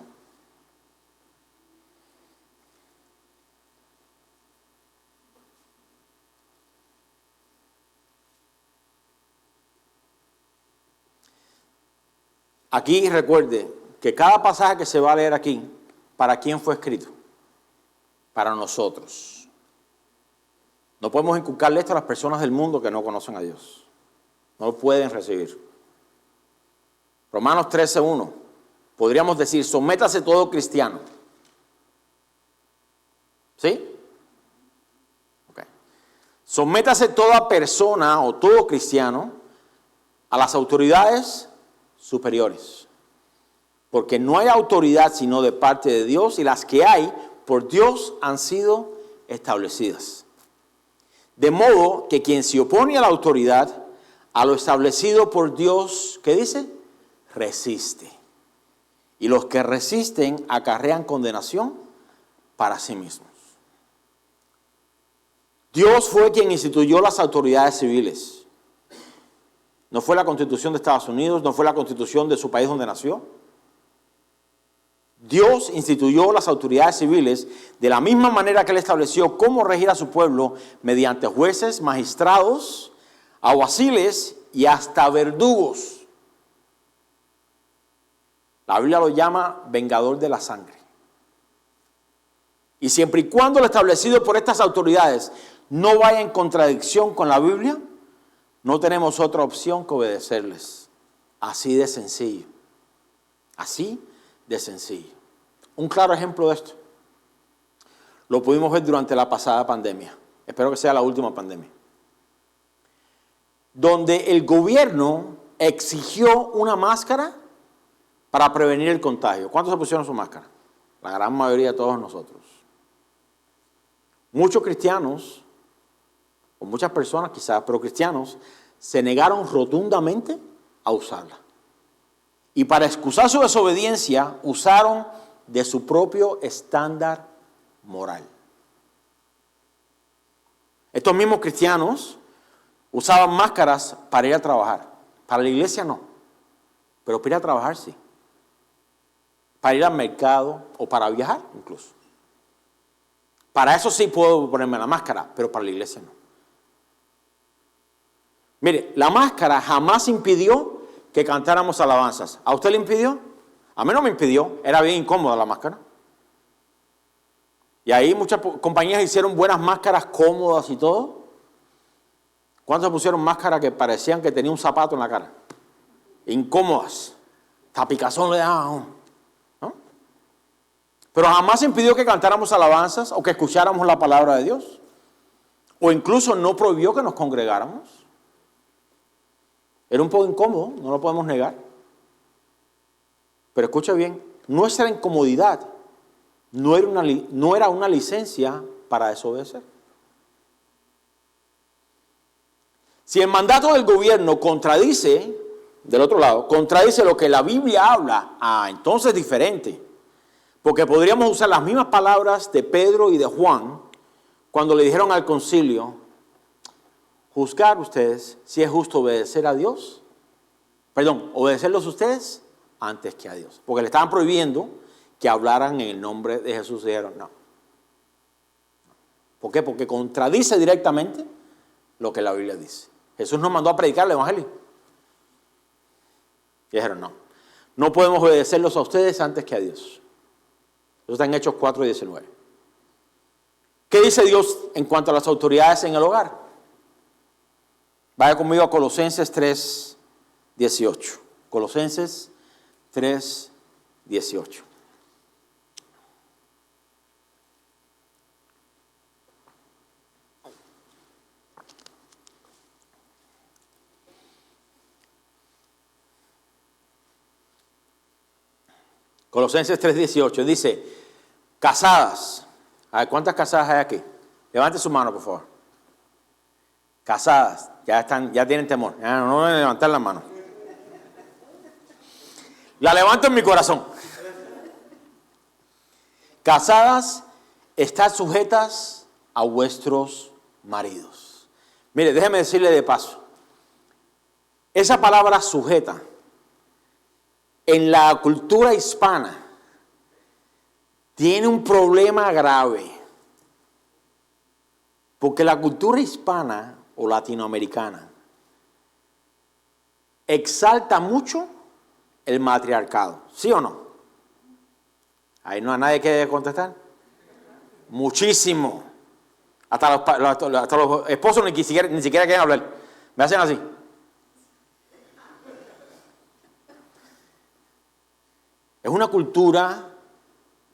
Aquí recuerde que cada pasaje que se va a leer aquí, ¿para quién fue escrito? Para nosotros. No podemos inculcarle esto a las personas del mundo que no conocen a Dios. No lo pueden recibir. Romanos 13:1. Podríamos decir, sométase todo cristiano. ¿Sí? Ok. Sométase toda persona o todo cristiano a las autoridades superiores, porque no hay autoridad sino de parte de Dios y las que hay por Dios han sido establecidas. De modo que quien se opone a la autoridad, a lo establecido por Dios, ¿qué dice? Resiste. Y los que resisten acarrean condenación para sí mismos. Dios fue quien instituyó las autoridades civiles. No fue la Constitución de Estados Unidos, no fue la Constitución de su país donde nació. Dios instituyó las autoridades civiles de la misma manera que Él estableció cómo regir a su pueblo mediante jueces, magistrados, alguaciles y hasta verdugos. La Biblia lo llama vengador de la sangre. Y siempre y cuando lo establecido por estas autoridades no vaya en contradicción con la Biblia, no tenemos otra opción que obedecerles. Así de sencillo. Así de sencillo. Un claro ejemplo de esto lo pudimos ver durante la pasada pandemia. Espero que sea la última pandemia. Donde el gobierno exigió una máscara para prevenir el contagio. ¿Cuántos se pusieron su máscara? La gran mayoría de todos nosotros. Muchos cristianos, o muchas personas quizás, pero cristianos, se negaron rotundamente a usarla. Y para excusar su desobediencia, usaron de su propio estándar moral. Estos mismos cristianos usaban máscaras para ir a trabajar. Para la iglesia no, pero para ir a trabajar sí. Para ir al mercado o para viajar incluso. Para eso sí puedo ponerme la máscara, pero para la iglesia no. Mire, la máscara jamás impidió que cantáramos alabanzas. ¿A usted le impidió? A mí no me impidió. Era bien incómoda la máscara. Y ahí muchas compañías hicieron buenas máscaras cómodas y todo. ¿Cuántos pusieron máscaras que parecían que tenía un zapato en la cara? incómodas. Hasta picazón le daba a uno, ¿no? Pero jamás impidió que cantáramos alabanzas o que escucháramos la palabra de Dios. O incluso no prohibió que nos congregáramos. Era un poco incómodo, no lo podemos negar. Pero escucha bien, nuestra incomodidad no era una licencia para desobedecer. Si el mandato del gobierno contradice, del otro lado, contradice lo que la Biblia habla, entonces es diferente. Porque podríamos usar las mismas palabras de Pedro y de Juan cuando le dijeron al concilio, juzgar ustedes si es justo obedecer a Dios, obedecerlos ustedes antes que a Dios. Porque le estaban prohibiendo que hablaran en el nombre de Jesús. Dijeron no. ¿Por qué? Porque contradice directamente lo que la Biblia dice. Jesús nos mandó a predicar el evangelio. Y dijeron no podemos obedecerlos a ustedes antes que a Dios. Eso está en Hechos 4:19. ¿Qué dice Dios en cuanto a las autoridades en el hogar? Vaya conmigo a Colosenses 3:18. Colosenses 3:18. Colosenses 3:18 dice, casadas. A ver, ¿cuántas casadas hay aquí? Levante su mano, por favor. Casadas, ya tienen temor. No voy a levantar la mano. La levanto en mi corazón. Casadas, estad sujetas a vuestros maridos. Mire, déjeme decirle de paso. Esa palabra sujeta, en la cultura hispana, tiene un problema grave. Porque la cultura hispana o latinoamericana exalta mucho el matriarcado. ¿Sí o no? Ahí no hay nadie que contestar. Muchísimo. Hasta los esposos ni siquiera quieren hablar. Me hacen así. Es una cultura,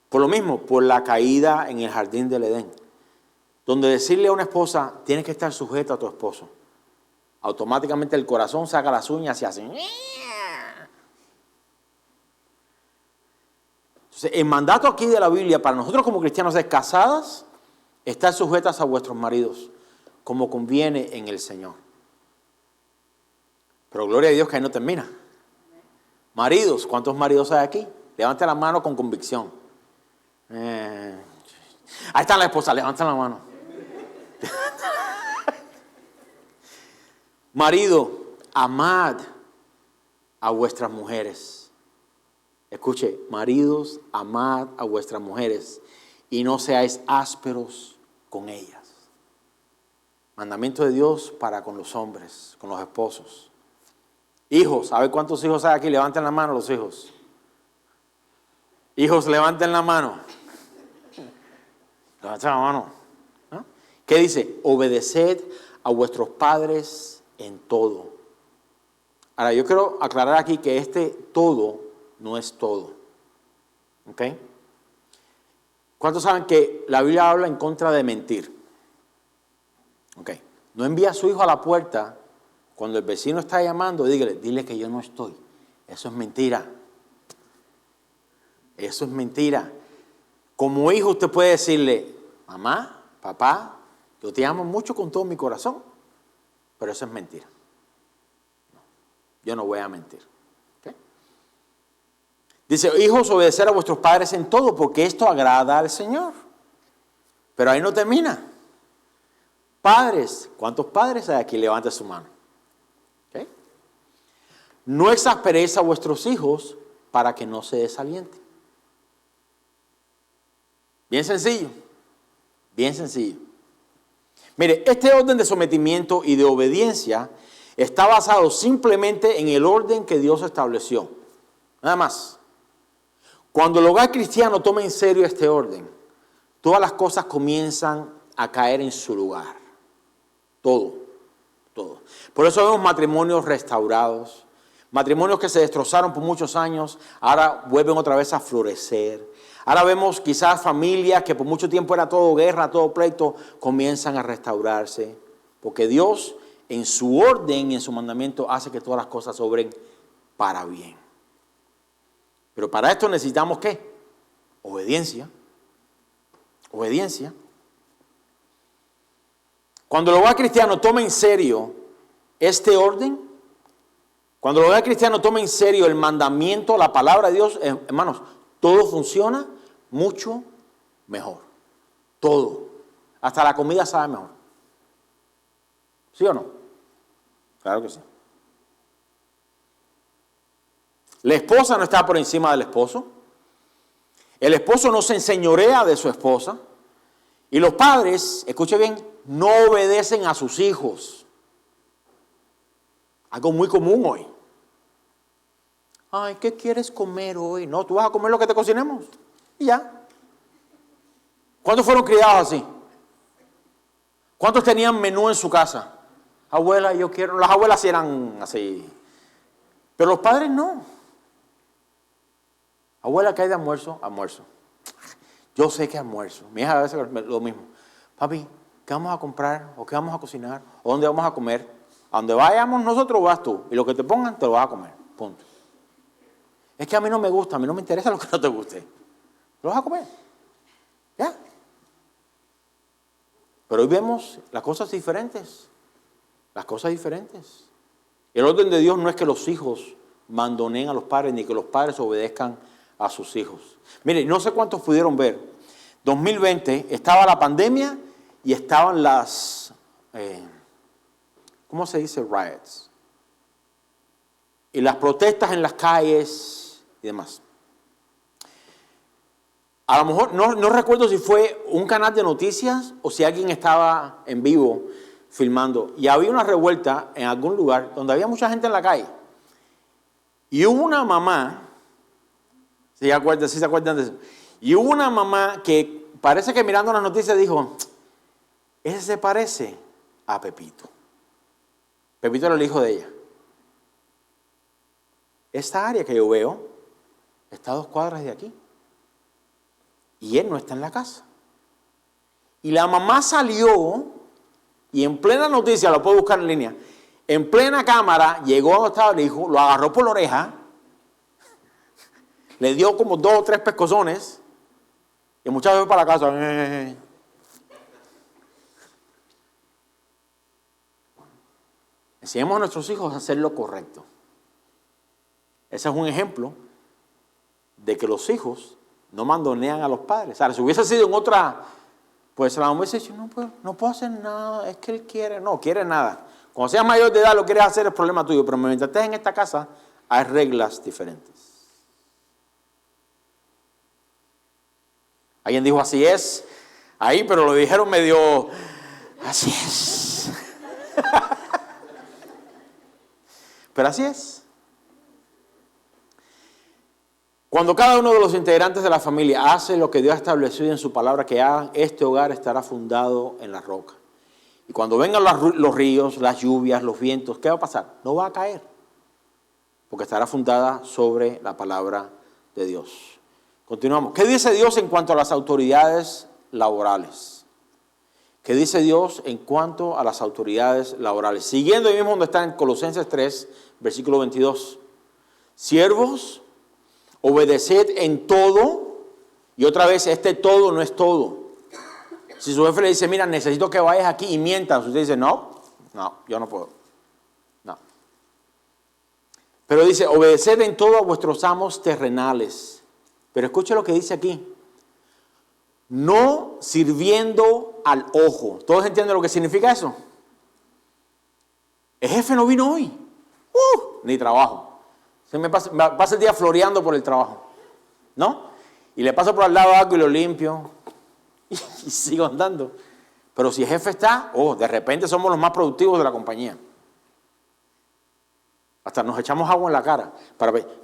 por lo mismo, por la caída en el jardín del Edén, donde decirle a una esposa, tienes que estar sujeta a tu esposo, automáticamente el corazón saca las uñas y hace. Entonces, el mandato aquí de la Biblia para nosotros como cristianos es casadas, estar sujetas a vuestros maridos, como conviene en el Señor. Pero gloria a Dios que ahí no termina. Maridos, ¿cuántos maridos hay aquí? Levanta la mano con convicción. Ahí está la esposa, levanta la mano. Marido, amad a vuestras mujeres. Escuche, maridos, amad a vuestras mujeres y no seáis ásperos con ellas. Mandamiento de Dios para con los hombres, con los esposos. Hijos, a ver cuántos hijos hay aquí, levanten la mano los hijos. Hijos, levanten la mano. Levanten la mano. ¿No? ¿Qué dice? Obedeced a vuestros padres en todo. Ahora, yo quiero aclarar aquí que este todo no es todo. ¿Ok? ¿Cuántos saben que la Biblia habla en contra de mentir? ¿Ok? No envía a su hijo a la puerta cuando el vecino está llamando, dile que yo no estoy. Eso es mentira. Eso es mentira. Como hijo usted puede decirle, mamá, papá, yo te amo mucho con todo mi corazón, pero eso es mentira. No, yo no voy a mentir. ¿Okay? Dice, hijos, obedecer a vuestros padres en todo, porque esto agrada al Señor. Pero ahí no termina. Padres, ¿cuántos padres hay aquí? Levante su mano. ¿Okay? No exasperéis a vuestros hijos para que no se desalienten. Bien sencillo, bien sencillo. Mire, este orden de sometimiento y de obediencia está basado simplemente en el orden que Dios estableció. Nada más. Cuando el hogar cristiano toma en serio este orden, todas las cosas comienzan a caer en su lugar. Todo. Por eso vemos matrimonios restaurados, Matrimonios que se destrozaron por muchos años, ahora vuelven otra vez a florecer. Ahora vemos quizás familias que por mucho tiempo era todo guerra, todo pleito, comienzan a restaurarse. Porque Dios en su orden y en su mandamiento hace que todas las cosas obren para bien. Pero para esto necesitamos ¿qué? Obediencia. Obediencia. Cuando el hogar cristiano toma en serio este orden, cuando el hogar cristiano toma en serio el mandamiento, la palabra de Dios, hermanos, todo funciona mucho mejor. Todo. Hasta la comida sabe mejor. ¿Sí o no? Claro que sí. La esposa no está por encima del esposo. El esposo no se enseñorea de su esposa. Y los padres, escuche bien, no obedecen a sus hijos. Algo muy común hoy. Ay, ¿qué quieres comer hoy? No, tú vas a comer lo que te cocinemos. Y ya. ¿Cuántos fueron criados así? ¿Cuántos tenían menú en su casa? Abuela, yo quiero. Las abuelas sí eran así. Pero los padres no. Abuela, ¿qué hay de almuerzo? Almuerzo. Yo sé que almuerzo. Mi hija a veces lo mismo. Papi, ¿qué vamos a comprar? ¿O qué vamos a cocinar? ¿O dónde vamos a comer? A donde vayamos nosotros vas tú. Y lo que te pongan, te lo vas a comer. Punto. Es que a mí no me gusta, a mí no me interesa lo que no te guste. Lo vas a comer. ¿Ya? Pero hoy vemos las cosas diferentes. Las cosas diferentes. El orden de Dios no es que los hijos mandoneen a los padres, ni que los padres obedezcan a sus hijos. Mire, no sé cuántos pudieron ver. 2020 estaba la pandemia y estaban las, ¿cómo se dice? Riots. Y las protestas en las calles y demás. A lo mejor, no recuerdo si fue un canal de noticias o si alguien estaba en vivo filmando. Y había una revuelta en algún lugar donde había mucha gente en la calle. Y hubo una mamá, si se acuerdan de eso, y hubo una mamá que parece que mirando las noticias dijo, ese se parece a Pepito. Pepito era el hijo de ella. Esta área que yo veo está a 2 cuadras de aquí. Y él no está en la casa. Y la mamá salió y en plena noticia, lo puedo buscar en línea, en plena cámara, llegó a donde estaba el hijo, lo agarró por la oreja, le dio como 2 o 3 pescozones y muchas veces para la casa. Enseñemos a nuestros hijos a hacer lo correcto. Ese es un ejemplo de que los hijos no mandonean a los padres. O sea, si hubiese sido en otra, pues la mamá hubiese dicho, no puedo hacer nada, es que él quiere. No, quiere nada. Cuando seas mayor de edad lo quieres hacer es problema tuyo, pero mientras estés en esta casa hay reglas diferentes. Alguien dijo así es, ahí, pero lo dijeron medio, así es. Pero así es. Cuando cada uno de los integrantes de la familia hace lo que Dios ha establecido en su palabra que hagan, este hogar estará fundado en la roca. Y cuando vengan los ríos, las lluvias, los vientos, ¿qué va a pasar? No va a caer, porque estará fundada sobre la palabra de Dios. Continuamos. ¿Qué dice Dios en cuanto a las autoridades laborales? ¿Qué dice Dios en cuanto a las autoridades laborales? Siguiendo ahí mismo donde está en Colosenses 3, versículo 22. Siervos, obedeced en todo, y otra vez, este todo no es todo. Si su jefe le dice, mira, necesito que vayas aquí y mientas, usted dice, no, yo no puedo. No. Pero dice, obedeced en todo a vuestros amos terrenales. Pero escuche lo que dice aquí. No sirviendo al ojo. ¿Todos entienden lo que significa eso? El jefe no vino hoy. Ni trabajo. Se me pasa el día floreando por el trabajo, ¿no? Y le paso por al lado algo y lo limpio y sigo andando. Pero si el jefe está, de repente somos los más productivos de la compañía. Hasta nos echamos agua en la cara para ver,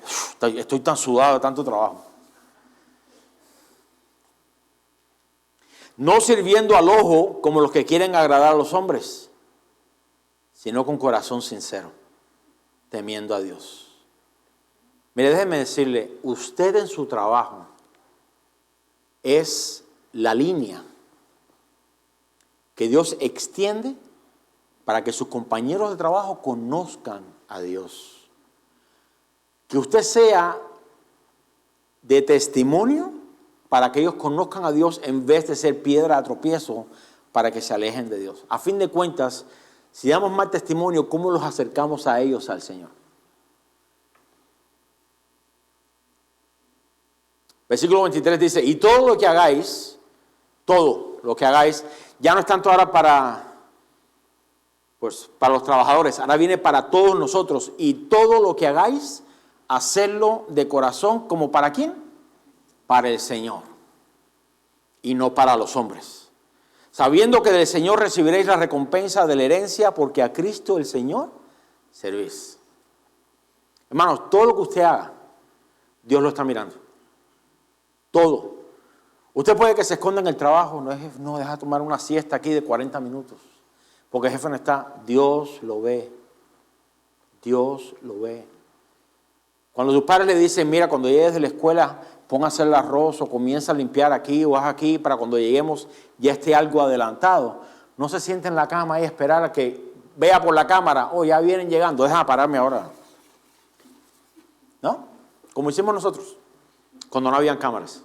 estoy tan sudado de tanto trabajo. No sirviendo al ojo como los que quieren agradar a los hombres, sino con corazón sincero, temiendo a Dios. Mire, déjeme decirle, usted en su trabajo es la línea que Dios extiende para que sus compañeros de trabajo conozcan a Dios. Que usted sea de testimonio para que ellos conozcan a Dios en vez de ser piedra de tropiezo para que se alejen de Dios. A fin de cuentas, si damos mal testimonio, ¿cómo los acercamos a ellos al Señor? Versículo 23 dice, y todo lo que hagáis, ya no es tanto ahora para los trabajadores, ahora viene para todos nosotros. Y todo lo que hagáis, hacerlo de corazón, ¿como para quién? Para el Señor, y no para los hombres. Sabiendo que del Señor recibiréis la recompensa de la herencia, porque a Cristo el Señor servís. Hermanos, todo lo que usted haga, Dios lo está mirando. Todo. Usted puede que se esconda en el trabajo, no deja tomar una siesta aquí de 40 minutos, porque el jefe no está. Dios lo ve. Dios lo ve. Cuando sus padres le dicen, mira, cuando llegues de la escuela, pon a hacer el arroz o comienza a limpiar aquí o haz aquí para cuando lleguemos ya esté algo adelantado. No se siente en la cama y esperar a que vea por la cámara, ya vienen llegando, déjame pararme ahora. ¿No? Como hicimos nosotros, cuando no habían cámaras.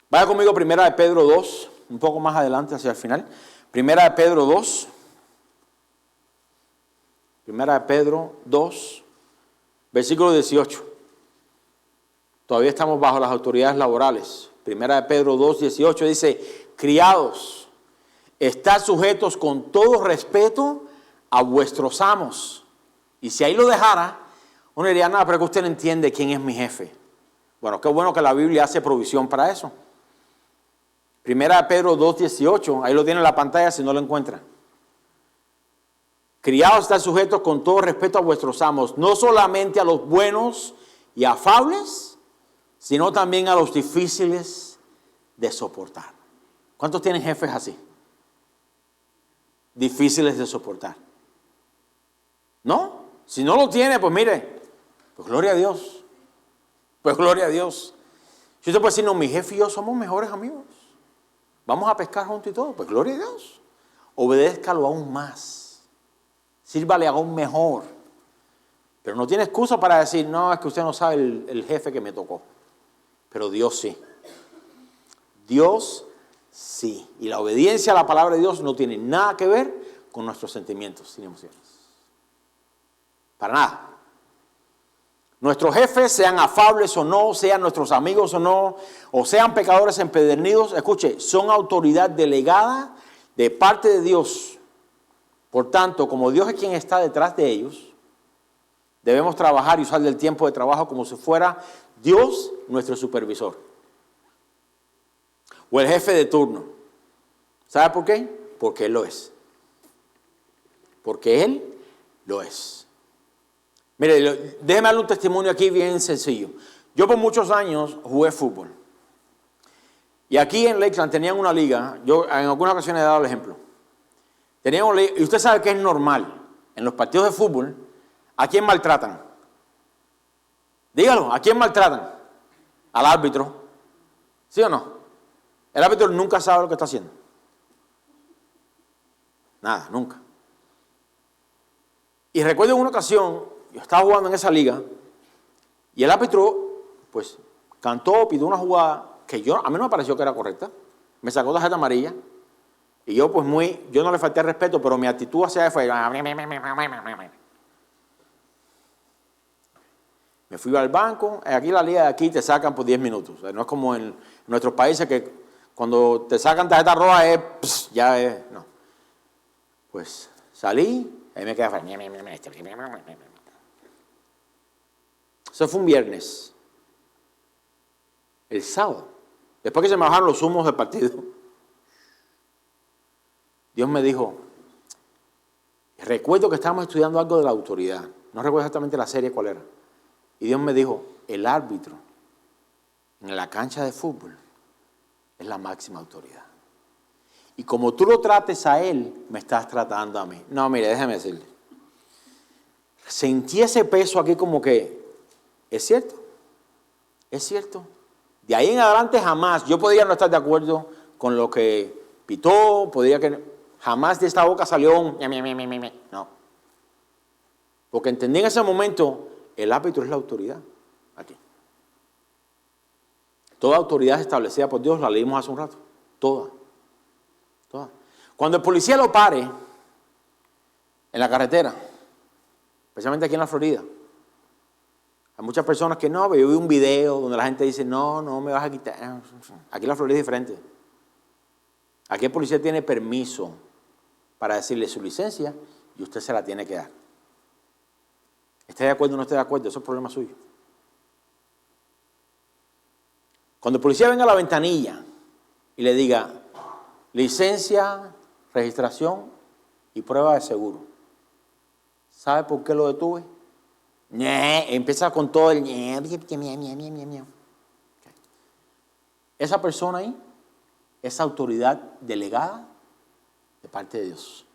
Vaya conmigo a 1 de Pedro 2, un poco más adelante hacia el final. 1 de Pedro 2. 1 de Pedro 2, versículo 18. Todavía estamos bajo las autoridades laborales. 1 de Pedro 2, 18 dice, criados, estad sujetos con todo respeto a vuestros amos. Y si ahí lo dejara, uno diría, nada, pero es que usted no entiende quién es mi jefe. Bueno, qué bueno que la Biblia hace provisión para eso. 1 de Pedro 2, 18, ahí lo tiene en la pantalla si no lo encuentra. Criados, están sujetos con todo respeto a vuestros amos, no solamente a los buenos y afables, sino también a los difíciles de soportar. ¿Cuántos tienen jefes así? Difíciles de soportar. ¿No? Si no lo tiene, pues mire, pues gloria a Dios. Pues gloria a Dios. Si usted puede decir, no, mi jefe y yo somos mejores amigos. Vamos a pescar juntos y todo. Pues gloria a Dios. Obedézcalo aún más. Sírvale aún mejor. Pero no tiene excusa para decir, no, es que usted no sabe el jefe que me tocó. Pero Dios sí. Dios sí. Y la obediencia a la palabra de Dios no tiene nada que ver con nuestros sentimientos y emociones. Para nada. Nuestros jefes, sean afables o no, sean nuestros amigos o no, o sean pecadores empedernidos, escuche, son autoridad delegada de parte de Dios. Por tanto, como Dios es quien está detrás de ellos, debemos trabajar y usar el tiempo de trabajo como si fuera Dios nuestro supervisor. O el jefe de turno. ¿Sabe por qué? Porque Él lo es. Porque Él lo es. Mire, déjeme darle un testimonio aquí bien sencillo. Yo por muchos años jugué fútbol. Y aquí en Lakeland tenían una liga, yo en algunas ocasiones he dado el ejemplo. Tenían una liga, y usted sabe que es normal, en los partidos de fútbol, ¿a quién maltratan? Dígalo, ¿a quién maltratan? Al árbitro. ¿Sí o no? El árbitro nunca sabe lo que está haciendo. Nada, nunca. Y recuerdo en una ocasión, yo estaba jugando en esa liga, y el árbitro, pues, cantó, pidió una jugada que a mí no me pareció que era correcta. Me sacó tarjeta amarilla, y yo, pues, yo no le falté el respeto, pero mi actitud hacia él fue... Me fui al banco, aquí la liga de aquí te sacan por 10 minutos. O sea, no es como en nuestros países que cuando te sacan tarjeta roja no. Pues salí, ahí me quedé. Eso fue un viernes. El sábado, después que se me bajaron los humos del partido, Dios me dijo, recuerdo que estábamos estudiando algo de la autoridad. No recuerdo exactamente la serie cuál era. Y Dios me dijo, el árbitro en la cancha de fútbol es la máxima autoridad. Y como tú lo trates a él, me estás tratando a mí. No, mire, déjeme decirle. sentí ese peso aquí como que, es cierto. De ahí en adelante jamás, yo podía no estar de acuerdo con lo que pitó, podía que jamás de esta boca salió un no. Porque entendí en ese momento, el árbitro es la autoridad aquí. Toda autoridad establecida por Dios, la leímos hace un rato. Toda. Cuando el policía lo pare en la carretera, especialmente aquí en la Florida, hay muchas personas que no, yo vi un video donde la gente dice, no me vas a quitar. Aquí en la Florida es diferente. Aquí el policía tiene permiso para decirle su licencia y usted se la tiene que dar. ¿Esté de acuerdo o no esté de acuerdo? Eso es problema suyo. Cuando el policía venga a la ventanilla y le diga licencia, registración y prueba de seguro, ¿sabe por qué lo detuve? Empieza con todo el Esa persona ahí es autoridad delegada de parte de Dios.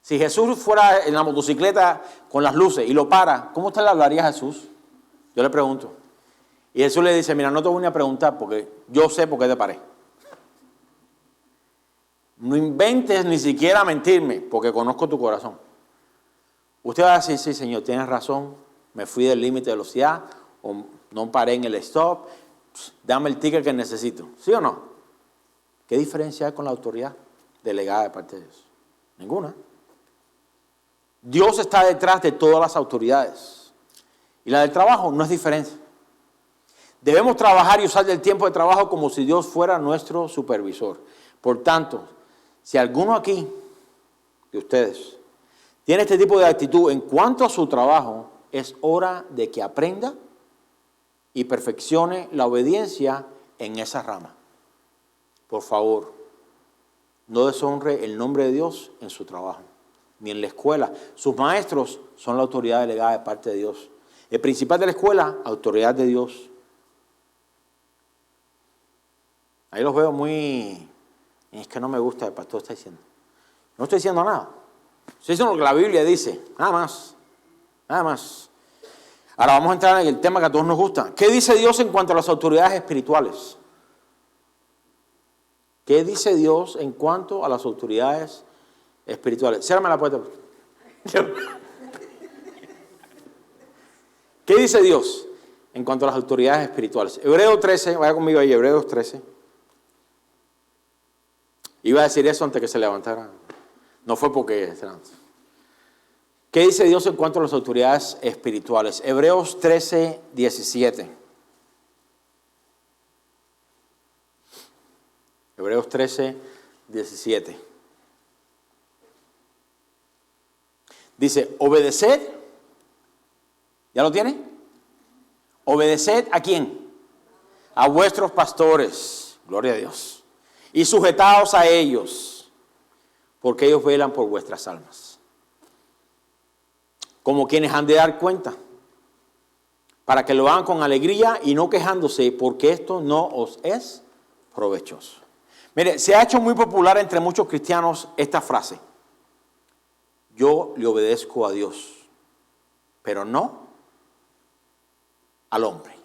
Si Jesús fuera en la motocicleta con las luces y lo para, ¿cómo usted le hablaría a Jesús? Yo le pregunto. Y Jesús le dice, mira, no te voy a preguntar porque yo sé por qué te paré. No inventes ni siquiera mentirme porque conozco tu corazón. Usted va a decir, sí, Señor, tienes razón, me fui del límite de velocidad o no paré en el stop, dame el ticket que necesito. ¿Sí o no? ¿Qué diferencia hay con la autoridad delegada de parte de Dios? Ninguna. Dios está detrás de todas las autoridades. Y la del trabajo no es diferente. Debemos trabajar y usar el tiempo de trabajo como si Dios fuera nuestro supervisor. Por tanto, si alguno aquí de ustedes tiene este tipo de actitud en cuanto a su trabajo, es hora de que aprenda y perfeccione la obediencia en esa rama. Por favor, no deshonre el nombre de Dios en su trabajo, ni en la escuela. Sus maestros son la autoridad delegada de parte de Dios. El principal de la escuela, autoridad de Dios. Ahí los veo muy... Es que no me gusta el pastor está diciendo. No estoy diciendo nada. Estoy diciendo lo que la Biblia dice. Nada más. Ahora vamos a entrar en el tema que a todos nos gusta. ¿Qué dice Dios en cuanto a las autoridades espirituales? ¿Qué dice Dios en cuanto a las autoridades espirituales? Ciérrame la puerta. ¿Qué dice Dios en cuanto a las autoridades espirituales? Hebreos 13, vaya conmigo ahí, Hebreos 13. Iba a decir eso antes que se levantara. No fue porque se levantó. ¿Qué dice Dios en cuanto a las autoridades espirituales? Hebreos 13, 17. Hebreos 13, 17. Dice, obedeced. ¿Ya lo tiene? Obedeced ¿a quién? A vuestros pastores. Gloria a Dios. Y sujetaos a ellos, porque ellos velan por vuestras almas. Como quienes han de dar cuenta, para que lo hagan con alegría y no quejándose, porque esto no os es provechoso. Mire, se ha hecho muy popular entre muchos cristianos esta frase. Yo le obedezco a Dios, pero no al hombre.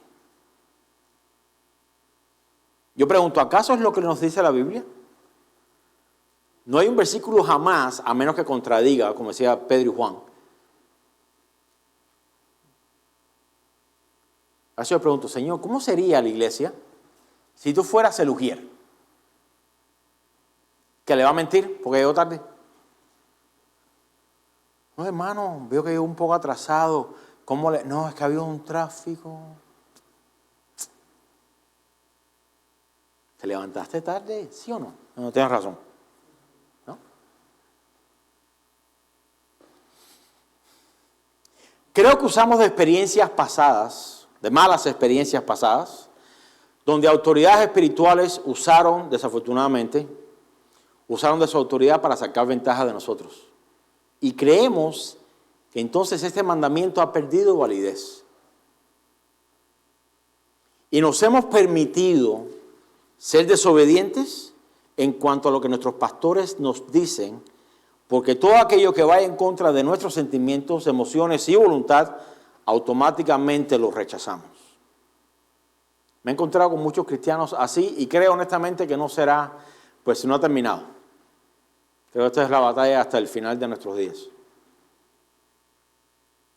Yo pregunto, ¿acaso es lo que nos dice la Biblia? No hay un versículo jamás, a menos que contradiga, como decía Pedro y Juan. Así yo pregunto, Señor, ¿cómo sería la iglesia si tú fueras el ujier? ¿Que le va a mentir porque llegó tarde? No, hermano, veo que llegó un poco atrasado. ¿Cómo le? No, es que había un tráfico. ¿Te levantaste tarde? ¿Sí o no? No, tienes razón. ¿No? Creo que usamos de experiencias pasadas, de malas experiencias pasadas, donde autoridades espirituales usaron, desafortunadamente, de su autoridad para sacar ventaja de nosotros. Y creemos que entonces este mandamiento ha perdido validez. Y nos hemos permitido ser desobedientes en cuanto a lo que nuestros pastores nos dicen Porque todo aquello que vaya en contra de nuestros sentimientos, emociones y voluntad, automáticamente lo rechazamos. Me he encontrado con muchos cristianos así y creo honestamente que no será, pues no ha terminado. Creo que esta es la batalla hasta el final de nuestros días.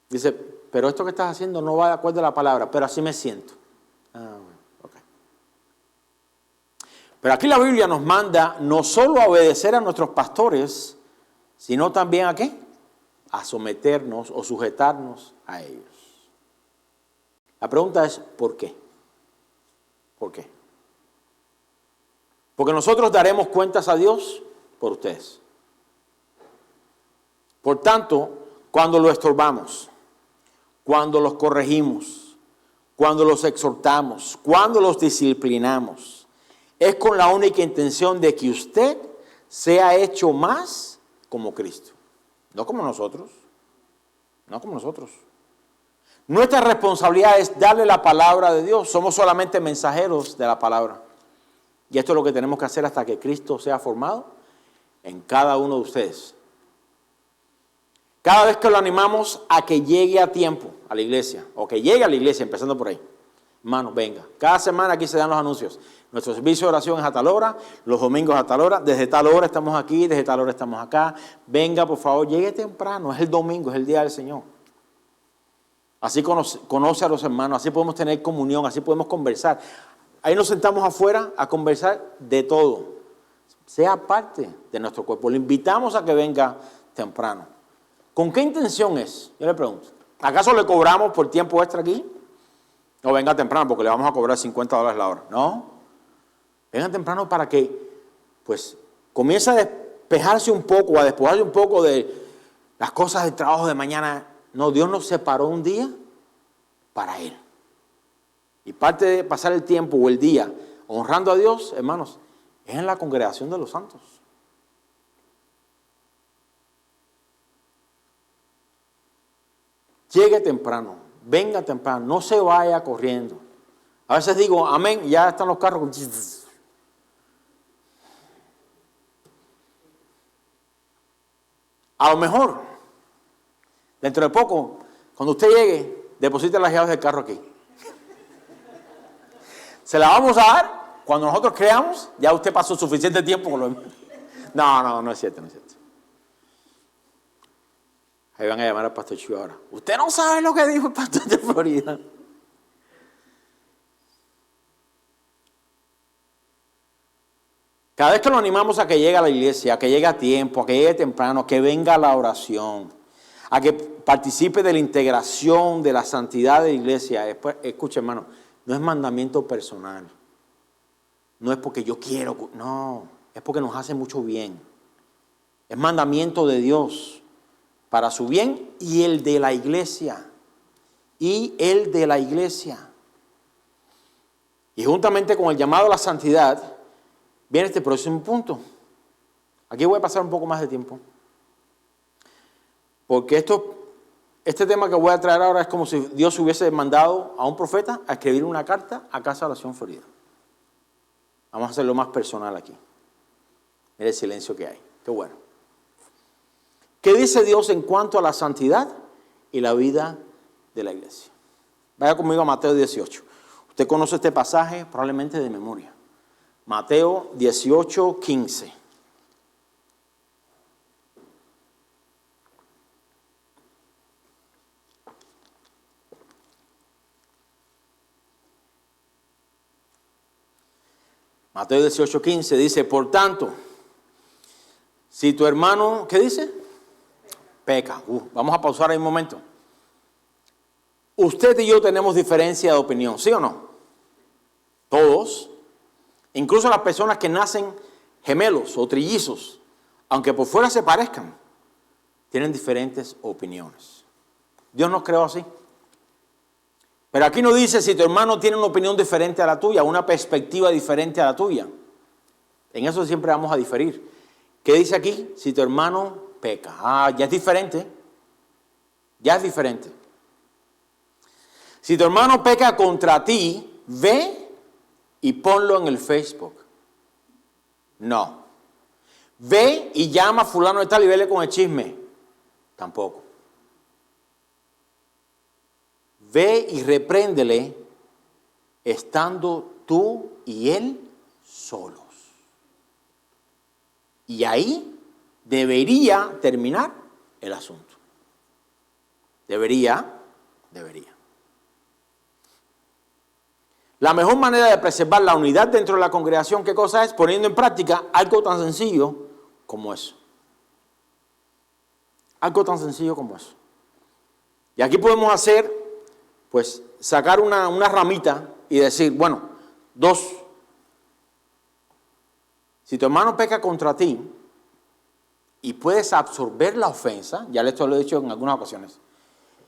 Dice, pero esto que estás haciendo no va de acuerdo a la palabra, pero así me siento. Okay. Pero aquí la Biblia nos manda no solo a obedecer a nuestros pastores, sino también ¿a qué? A someternos o sujetarnos a ellos. La pregunta es, ¿por qué? ¿Por qué? Porque nosotros daremos cuentas a Dios por ustedes. Por tanto, cuando lo estorbamos, cuando los corregimos, cuando los exhortamos, cuando los disciplinamos, es con la única intención de que usted sea hecho más como Cristo. No como nosotros. No como nosotros. Nuestra responsabilidad es darle la palabra de Dios. Somos solamente mensajeros de la palabra. Y esto es lo que tenemos que hacer hasta que Cristo sea formado en cada uno de ustedes. Cada vez que lo animamos a que llegue a tiempo a la iglesia, o que llegue a la iglesia, empezando por ahí. Hermano, venga. Cada semana aquí se dan los anuncios. Nuestro servicio de oración es a tal hora, los domingos a tal hora, desde tal hora estamos aquí, desde tal hora estamos acá. Venga, por favor, llegue temprano, es el domingo, es el día del Señor. Así conoce a los hermanos, así podemos tener comunión, así podemos conversar. Ahí nos sentamos afuera a conversar de todo. Sea parte de nuestro cuerpo. Le invitamos a que venga temprano. ¿Con qué intención es? Yo le pregunto. ¿Acaso le cobramos por tiempo extra aquí? No venga temprano porque le vamos a cobrar $50 la hora. No. Venga temprano para que pues comience a despejarse un poco, a despojarse un poco de las cosas del trabajo de mañana. No, Dios nos separó un día para Él. Y parte de pasar el tiempo o el día honrando a Dios, hermanos, es en la congregación de los santos. Llegue temprano, venga temprano, no se vaya corriendo. A veces digo, amén, ya están los carros. A lo mejor, dentro de poco, cuando usted llegue, deposite las llaves del carro aquí. Se la vamos a dar cuando nosotros creamos, ya usted pasó suficiente tiempo con lo demás. No es cierto, no es cierto. Ahí van a llamar al pastor Chiu ahora. Usted no sabe lo que dijo el pastor de Florida. Cada vez que lo animamos a que llegue a la iglesia, a que llegue a tiempo, a que llegue temprano, a que venga a la oración, a que participe de la integración, de la santidad de la iglesia. Escuche, hermano, no es mandamiento personal. No es porque yo quiero, no, es porque nos hace mucho bien. Es mandamiento de Dios para su bien y el de la iglesia. Y el de la iglesia. Y juntamente con el llamado a la santidad, viene este próximo punto. Aquí voy a pasar un poco más de tiempo. Porque este tema que voy a traer ahora es como si Dios hubiese mandado a un profeta a escribir una carta a Casa de Oración Florida. Vamos a hacerlo más personal aquí. Mira el silencio que hay. Qué bueno. ¿Qué dice Dios en cuanto a la santidad y la vida de la iglesia? Vaya conmigo a Mateo 18. Usted conoce este pasaje probablemente de memoria. Mateo 18, 15. Mateo 18, 15 dice, por tanto, si tu hermano, ¿qué dice? Peca. Vamos a pausar ahí un momento. Usted y yo tenemos diferencia de opinión, ¿sí o no? Todos. Incluso las personas que nacen gemelos o trillizos, aunque por fuera se parezcan, tienen diferentes opiniones. Dios nos creó así. Pero aquí no dice si tu hermano tiene una opinión diferente a la tuya, una perspectiva diferente a la tuya. En eso siempre vamos a diferir. ¿Qué dice aquí? Si tu hermano peca. Ya es diferente. Ya es diferente. Si tu hermano peca contra ti, ve y ponlo en el Facebook. No. Ve y llama a fulano de tal y vele con el chisme. Tampoco. Ve y repréndele estando tú y él solos. Y ahí debería terminar el asunto. Debería. La mejor manera de preservar la unidad dentro de la congregación, ¿qué cosa es? Poniendo en práctica algo tan sencillo como eso. Algo tan sencillo como eso. Y aquí podemos hacer, pues, sacar una ramita y decir, bueno, 2. Si tu hermano peca contra ti y puedes absorber la ofensa, ya esto lo he dicho en algunas ocasiones,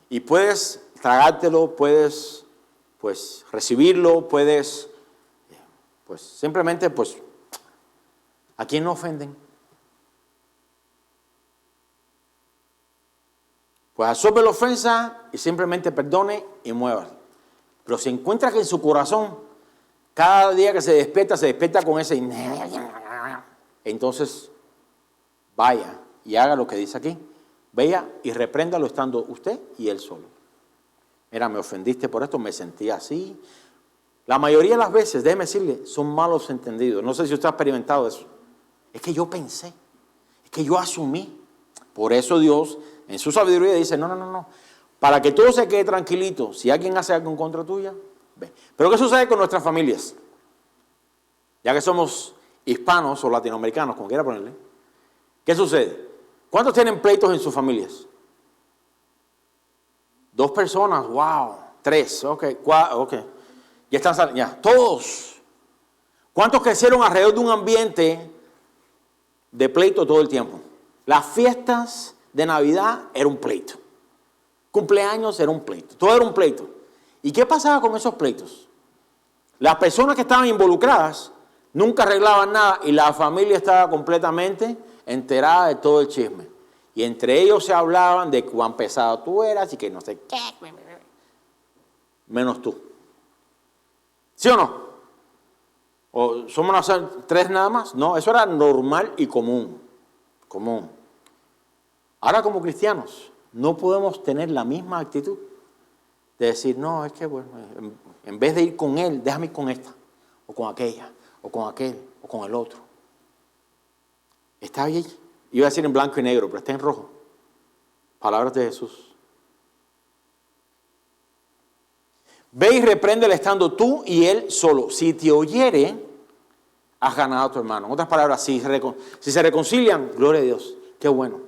y puedes tragártelo, puedes, pues, recibirlo, puedes, pues, simplemente, pues, ¿a quién no ofenden? Pues absorbe la ofensa y simplemente perdone y muévase. Pero si encuentra que en su corazón, cada día que se despierta con ese... Entonces, vaya y haga lo que dice aquí. Vaya y repréndalo estando usted y él solo. Mira, me ofendiste por esto, me sentí así. La mayoría de las veces, déjeme decirle, son malos entendidos. No sé si usted ha experimentado eso. Es que yo pensé, es que yo asumí. Por eso Dios, en su sabiduría, dice, no. Para que todo se quede tranquilito, si alguien hace algo en contra tuya, ve. Pero ¿qué sucede con nuestras familias? Ya que somos hispanos o latinoamericanos, como quiera ponerle, ¿qué sucede? ¿Cuántos tienen pleitos en sus familias? 2 personas, wow. 3, ok, 4, ok. Ya están saliendo, ya, todos. ¿Cuántos crecieron alrededor de un ambiente de pleito todo el tiempo? Las fiestas de Navidad era un pleito. Cumpleaños era un pleito. Todo era un pleito. ¿Y qué pasaba con esos pleitos? Las personas que estaban involucradas nunca arreglaban nada y la familia estaba completamente enterada de todo el chisme. Y entre ellos se hablaban de cuán pesado tú eras y que no sé qué. Menos tú. ¿Sí o no? ¿O somos 3 nada más? No, eso era normal y común. Ahora como cristianos no podemos tener la misma actitud de decir, no, es que bueno, en vez de ir con él, déjame ir con esta, o con aquella, o con aquel, o con el otro. Está ahí, iba a decir en blanco y negro, pero está en rojo. Palabras de Jesús. Ve y repréndele estando tú y él solo. Si te oyere, has ganado a tu hermano. En otras palabras, si se reconcilian, gloria a Dios, qué bueno,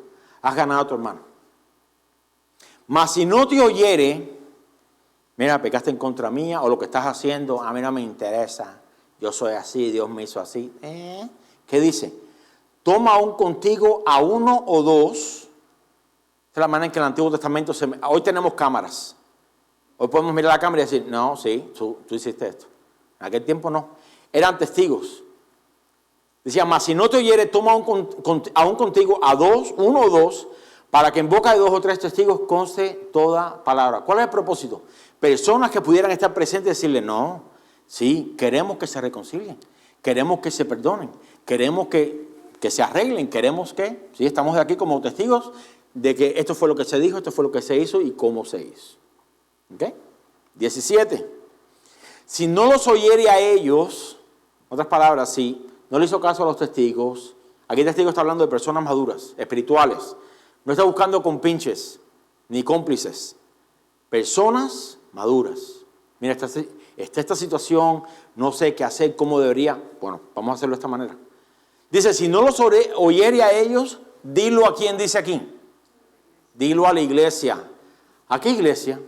has ganado a tu hermano. Mas si no te oyere, mira, pecaste en contra mía, o lo que estás haciendo, a mí no me interesa, yo soy así, Dios me hizo así. ¿Qué dice? Toma aún contigo a 1 o 2. Esta es la manera en que en el Antiguo Testamento hoy tenemos cámaras. Hoy podemos mirar la cámara y decir, no, sí, tú hiciste esto. En aquel tiempo no. Eran testigos. Decía, mas si no te oyere, toma aún contigo a 1 o 2, para que en boca de 2 o 3 testigos conste toda palabra. ¿Cuál es el propósito? Personas que pudieran estar presentes y decirle, no, sí, queremos que se reconcilien, queremos que se perdonen, queremos que se arreglen, queremos que, sí, estamos aquí como testigos de que esto fue lo que se dijo, esto fue lo que se hizo y cómo se hizo. ¿Ok? 17. Si no los oyere a ellos, en otras palabras, si no le hizo caso a los testigos, aquí el testigo está hablando de personas maduras, espirituales, no está buscando compinches ni cómplices, personas maduras. Mira, está esta situación, no sé qué hacer, cómo debería, bueno, vamos a hacerlo de esta manera. Dice, si no los oyere a ellos, dilo a quién dice aquí. Dilo a la iglesia. ¿A qué iglesia?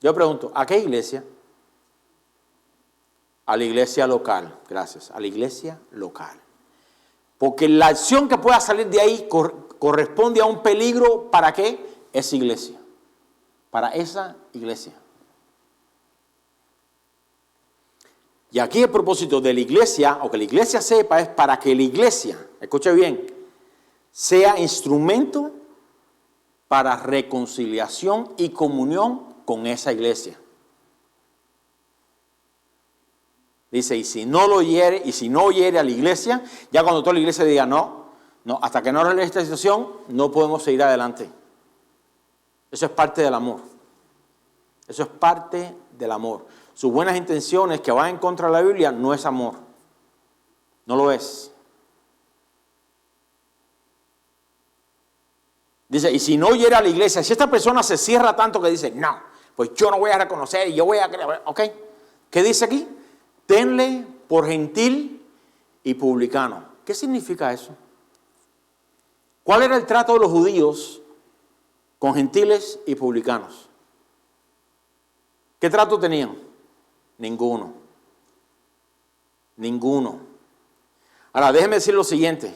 Yo pregunto, ¿a qué iglesia? A la iglesia local, gracias, a la iglesia local. Porque la acción que pueda salir de ahí corresponde a un peligro, ¿para qué? Esa iglesia, para esa iglesia. Y aquí el propósito de la iglesia, o que la iglesia sepa, es para que la iglesia, escuche bien, sea instrumento para reconciliación y comunión con esa iglesia. Dice, y si no oyere a la iglesia, ya cuando toda la iglesia diga no, hasta que no arregle esta situación, no podemos seguir adelante. Eso es parte del amor. Eso es parte del amor. Sus buenas intenciones que van en contra de la Biblia no es amor. No lo es. Dice, y si no oyere a la iglesia, si esta persona se cierra tanto que dice, no, pues yo no voy a reconocer y yo voy a creer, ok. ¿Qué dice aquí? Tenle por gentil y publicano. ¿Qué significa eso? ¿Cuál era el trato de los judíos con gentiles y publicanos? ¿Qué trato tenían? Ninguno. Ninguno. Ahora, déjeme decir lo siguiente.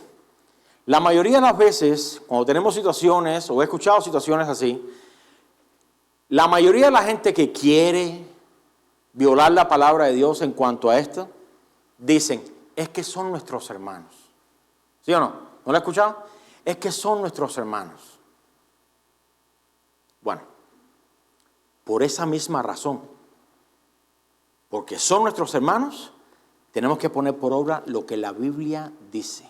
La mayoría de las veces, cuando tenemos situaciones, o he escuchado situaciones así, la mayoría de la gente que quiere violar la palabra de Dios en cuanto a esto, dicen, es que son nuestros hermanos. ¿Sí o no? ¿No lo he escuchado? Es que son nuestros hermanos. Bueno, por esa misma razón, porque son nuestros hermanos, tenemos que poner por obra lo que la Biblia dice.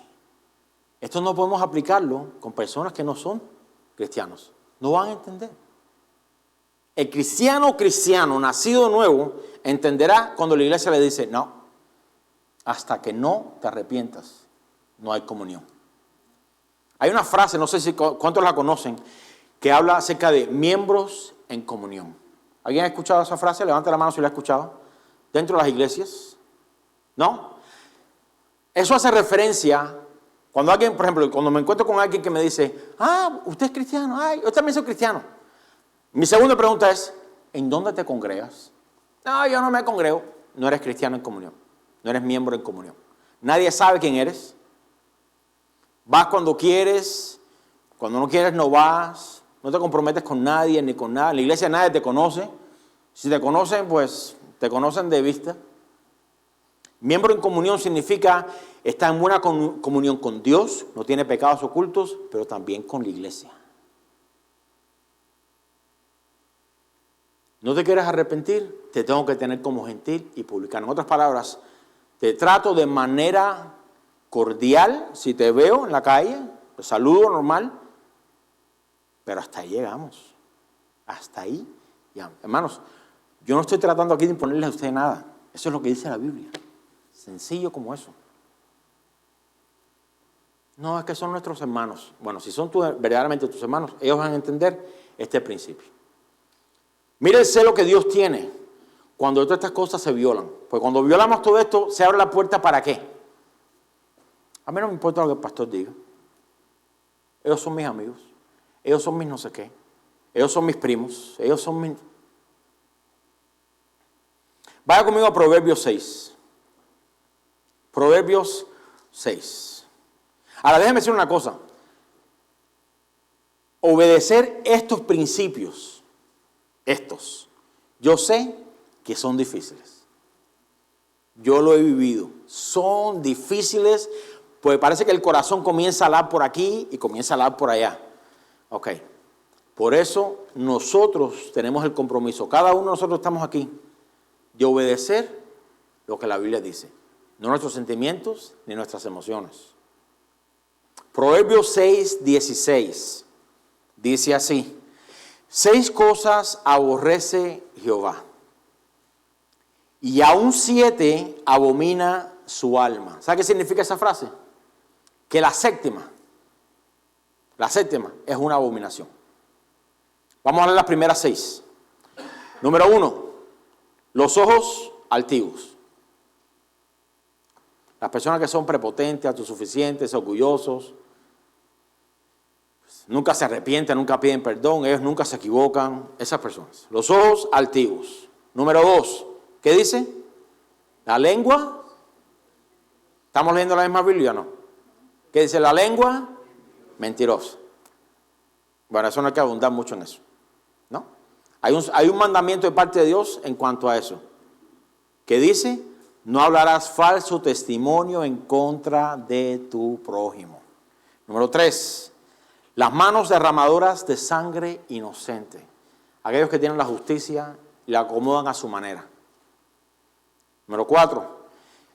Esto no podemos aplicarlo con personas que no son cristianos. No van a entender. El cristiano nacido de nuevo, entenderá cuando la iglesia le dice, no, hasta que no te arrepientas, no hay comunión. Hay una frase, no sé si cuántos la conocen, que habla acerca de miembros en comunión. ¿Alguien ha escuchado esa frase? Levanta la mano si la ha escuchado. ¿Dentro de las iglesias? ¿No? Eso hace referencia, cuando alguien, por ejemplo, cuando me encuentro con alguien que me dice, usted es cristiano, yo también soy cristiano. Mi segunda pregunta es, ¿en dónde te congregas? No, yo no me congrego. No eres cristiano en comunión. No eres miembro en comunión. Nadie sabe quién eres. Vas cuando quieres. Cuando no quieres no vas. No te comprometes con nadie ni con nada. En la iglesia nadie te conoce. Si te conocen, pues te conocen de vista. Miembro en comunión significa estar en buena comunión con Dios. No tiene pecados ocultos, pero también con la iglesia. ¿No te quieres arrepentir? Te tengo que tener como gentil y publicano. En otras palabras, te trato de manera cordial si te veo en la calle, te saludo normal, pero hasta ahí llegamos. Hasta ahí llegamos. Hermanos, yo no estoy tratando aquí de imponerle a usted nada. Eso es lo que dice la Biblia. Sencillo como eso. No, es que son nuestros hermanos. Bueno, si son verdaderamente tus hermanos, ellos van a entender este principio. Mira el celo que Dios tiene cuando todas estas cosas se violan. Pues cuando violamos todo esto, se abre la puerta ¿para qué? A mí no me importa lo que el pastor diga. Ellos son mis amigos. Ellos son mis no sé qué. Ellos son mis primos. Ellos son mis... Vaya conmigo a Proverbios 6. Proverbios 6. Ahora déjeme decir una cosa. Obedecer estos principios, yo sé que son difíciles. Yo lo he vivido. Son difíciles, pues parece que el corazón comienza a alar por aquí y comienza a alar por allá. Ok. Por eso nosotros tenemos el compromiso, cada uno de nosotros estamos aquí, de obedecer lo que la Biblia dice. No nuestros sentimientos ni nuestras emociones. Proverbios 6:16 dice así: 6 cosas aborrece Jehová, y aún 7 abomina su alma. ¿Sabe qué significa esa frase? Que la séptima es una abominación. Vamos a leer las primeras 6. Número 1, los ojos altivos. Las personas que son prepotentes, autosuficientes, orgullosos, nunca se arrepienten, nunca piden perdón, ellos nunca se equivocan, esas personas. Los ojos altivos. Número 2, ¿qué dice? La lengua. ¿Estamos leyendo la misma Biblia o no? ¿Qué dice la lengua? Mentirosa. Bueno, eso no hay que abundar mucho en eso, ¿no? Hay un mandamiento de parte de Dios en cuanto a eso. ¿Qué dice? No hablarás falso testimonio en contra de tu prójimo. Número 3, las manos derramadoras de sangre inocente. Aquellos que tienen la justicia y la acomodan a su manera. Número 4,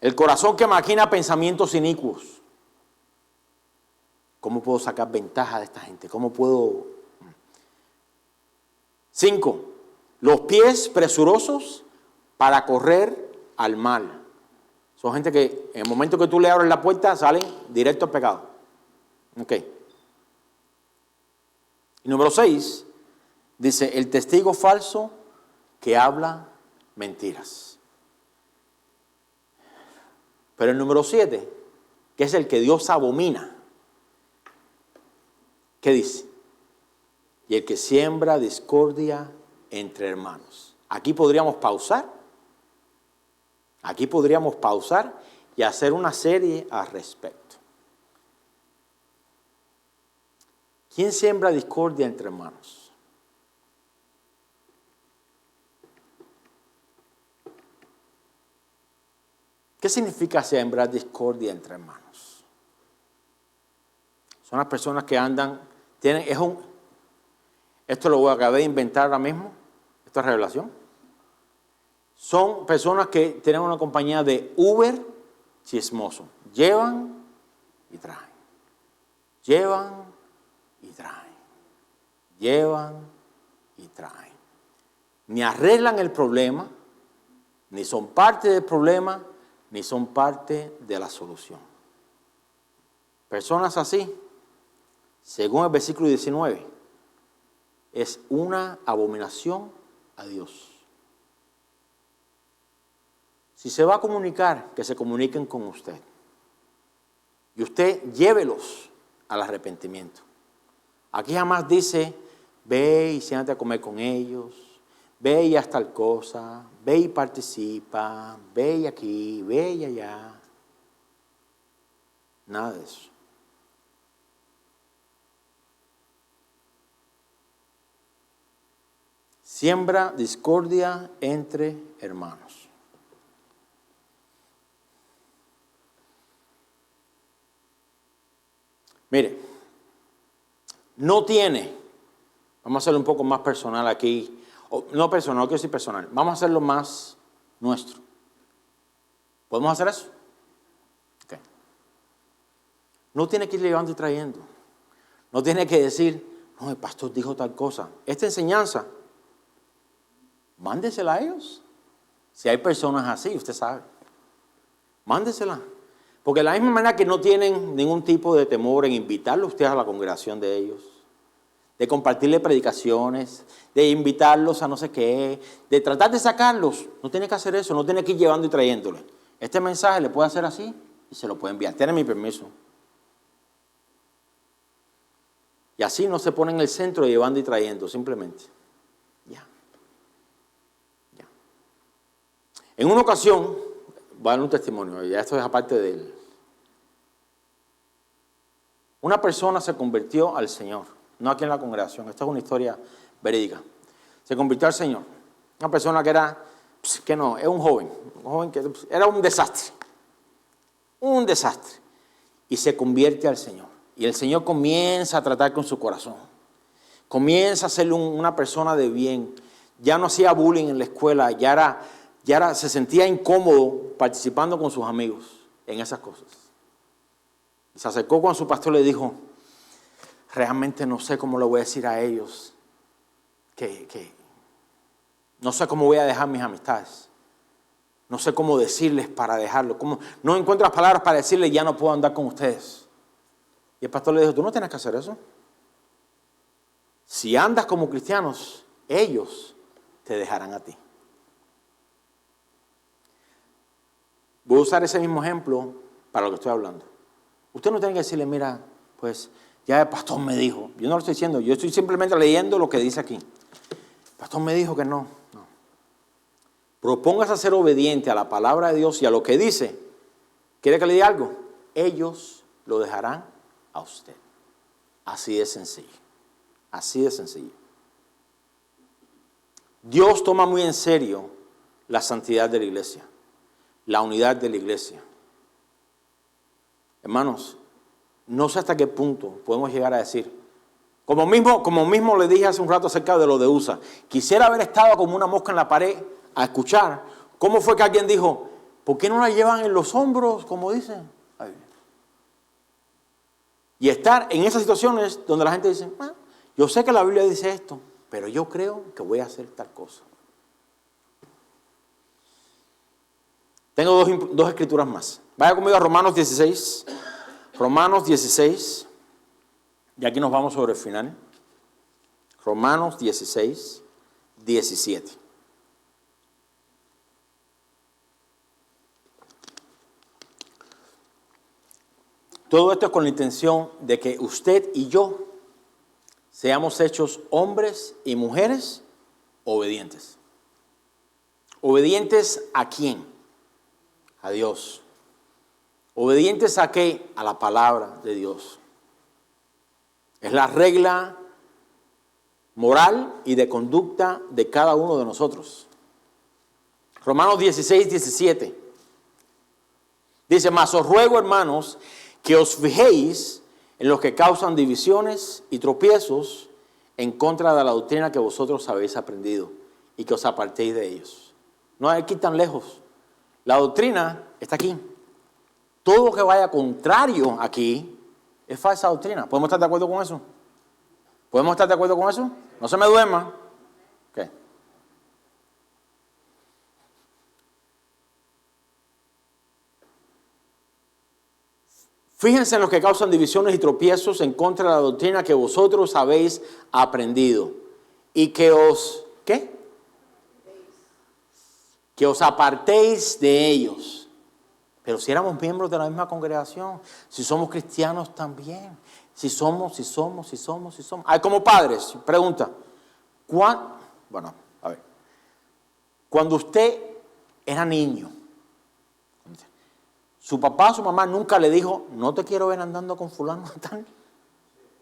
El corazón que maquina pensamientos inicuos. ¿Cómo puedo sacar ventaja de esta gente? ¿Cómo puedo? 5. Los pies presurosos para correr al mal. Son gente que en el momento que tú le abres la puerta salen directo al pecado. Ok. Y número 6, dice el testigo falso que habla mentiras. Pero el número 7, que es el que Dios abomina, ¿qué dice? Y el que siembra discordia entre hermanos. Aquí podríamos pausar. Aquí podríamos pausar y hacer una serie al respecto. ¿Quién siembra discordia entre hermanos? ¿Qué significa sembrar discordia entre hermanos? Son las personas que andan, esto lo acabé de inventar ahora mismo, esta revelación. Son personas que tienen una compañía de Uber chismoso. Llevan y traen. Llevan y traen. Llevan y traen. Ni arreglan el problema, ni son parte del problema, ni son parte de la solución. Personas así, según el versículo 19, es una abominación a Dios. Si se va a comunicar, que se comuniquen con usted. Y usted llévelos al arrepentimiento. Aquí jamás dice, ve y siéntate a comer con ellos, ve y haz tal cosa, ve y participa, ve y aquí, ve y allá. Nada de eso. Siembra discordia entre hermanos. Mire, no tiene, vamos a hacerlo un poco más personal aquí, no personal, no quiero decir personal, vamos a hacerlo más nuestro. ¿Podemos hacer eso? Okay. No tiene que ir llevando y trayendo. No tiene que decir, no, el pastor dijo tal cosa. Esta enseñanza, mándesela a ellos. Si hay personas así, usted sabe. Mándesela. Porque de la misma manera que no tienen ningún tipo de temor en invitarlo a ustedes a la congregación de ellos, de compartirle predicaciones, de invitarlos a no sé qué, de tratar de sacarlos, no tiene que hacer eso, no tiene que ir llevando y trayéndole. Este mensaje le puede hacer así y se lo puede enviar. Tiene mi permiso. Y así no se pone en el centro de llevando y trayendo, simplemente. Ya. En una ocasión, voy a dar un testimonio, ya esto es aparte de él. Una persona se convirtió al Señor, no aquí en la congregación, esta es una historia verídica. Se convirtió al Señor. Una persona que era, es un joven que era un desastre. Y se convierte al Señor. Y el Señor comienza a tratar con su corazón. Comienza a ser una persona de bien. Ya no hacía bullying en la escuela, se sentía incómodo participando con sus amigos en esas cosas. Se acercó con su pastor y le dijo, realmente no sé cómo le voy a decir a ellos que no sé cómo voy a dejar mis amistades. No sé cómo decirles para dejarlo. No encuentro las palabras para decirles ya no puedo andar con ustedes. Y el pastor le dijo, tú no tienes que hacer eso. Si andas como cristianos, ellos te dejarán a ti. Voy a usar ese mismo ejemplo para lo que estoy hablando. Usted no tiene que decirle, mira, pues ya el pastor me dijo. Yo no lo estoy diciendo, yo estoy simplemente leyendo lo que dice aquí. El pastor me dijo que no. Propóngase a ser obediente a la palabra de Dios y a lo que dice. ¿Quiere que le diga algo? Ellos lo dejarán a usted. Así de sencillo. Así de sencillo. Dios toma muy en serio la santidad de la iglesia, la unidad de la iglesia. Hermanos, no sé hasta qué punto podemos llegar a decir, como mismo le dije hace un rato acerca de lo de USA, quisiera haber estado como una mosca en la pared a escuchar cómo fue que alguien dijo, ¿Por qué no la llevan en los hombros, como dicen? Y estar en esas situaciones donde la gente dice, yo sé que la Biblia dice esto, pero yo creo que voy a hacer tal cosa. Tengo dos escrituras más. Vaya conmigo a Romanos 16. Romanos 16. Y aquí nos vamos sobre el final. Romanos 16, 17. Todo esto es con la intención de que usted y yo seamos hechos hombres y mujeres obedientes. ¿Obedientes a quién? A Dios. ¿Obedientes a qué? A la palabra de Dios. Es la regla moral y de conducta de cada uno de nosotros. Romanos 16, 17. Dice, mas os ruego, hermanos, que os fijéis en los que causan divisiones y tropiezos en contra de la doctrina que vosotros habéis aprendido y que os apartéis de ellos. No hay que ir tan lejos. La doctrina está aquí. Todo lo que vaya contrario aquí es falsa doctrina. ¿Podemos estar de acuerdo con eso? ¿Podemos estar de acuerdo con eso? No se me duerma. Okay. Fíjense en los que causan divisiones y tropiezos en contra de la doctrina que vosotros habéis aprendido. Y que os, ¿qué? Que os apartéis de ellos. Pero si éramos miembros de la misma congregación, si somos cristianos también, si somos. Hay como padres, pregunta, cuando usted era niño, su papá o su mamá nunca le dijo, no te quiero ver andando con fulano tal.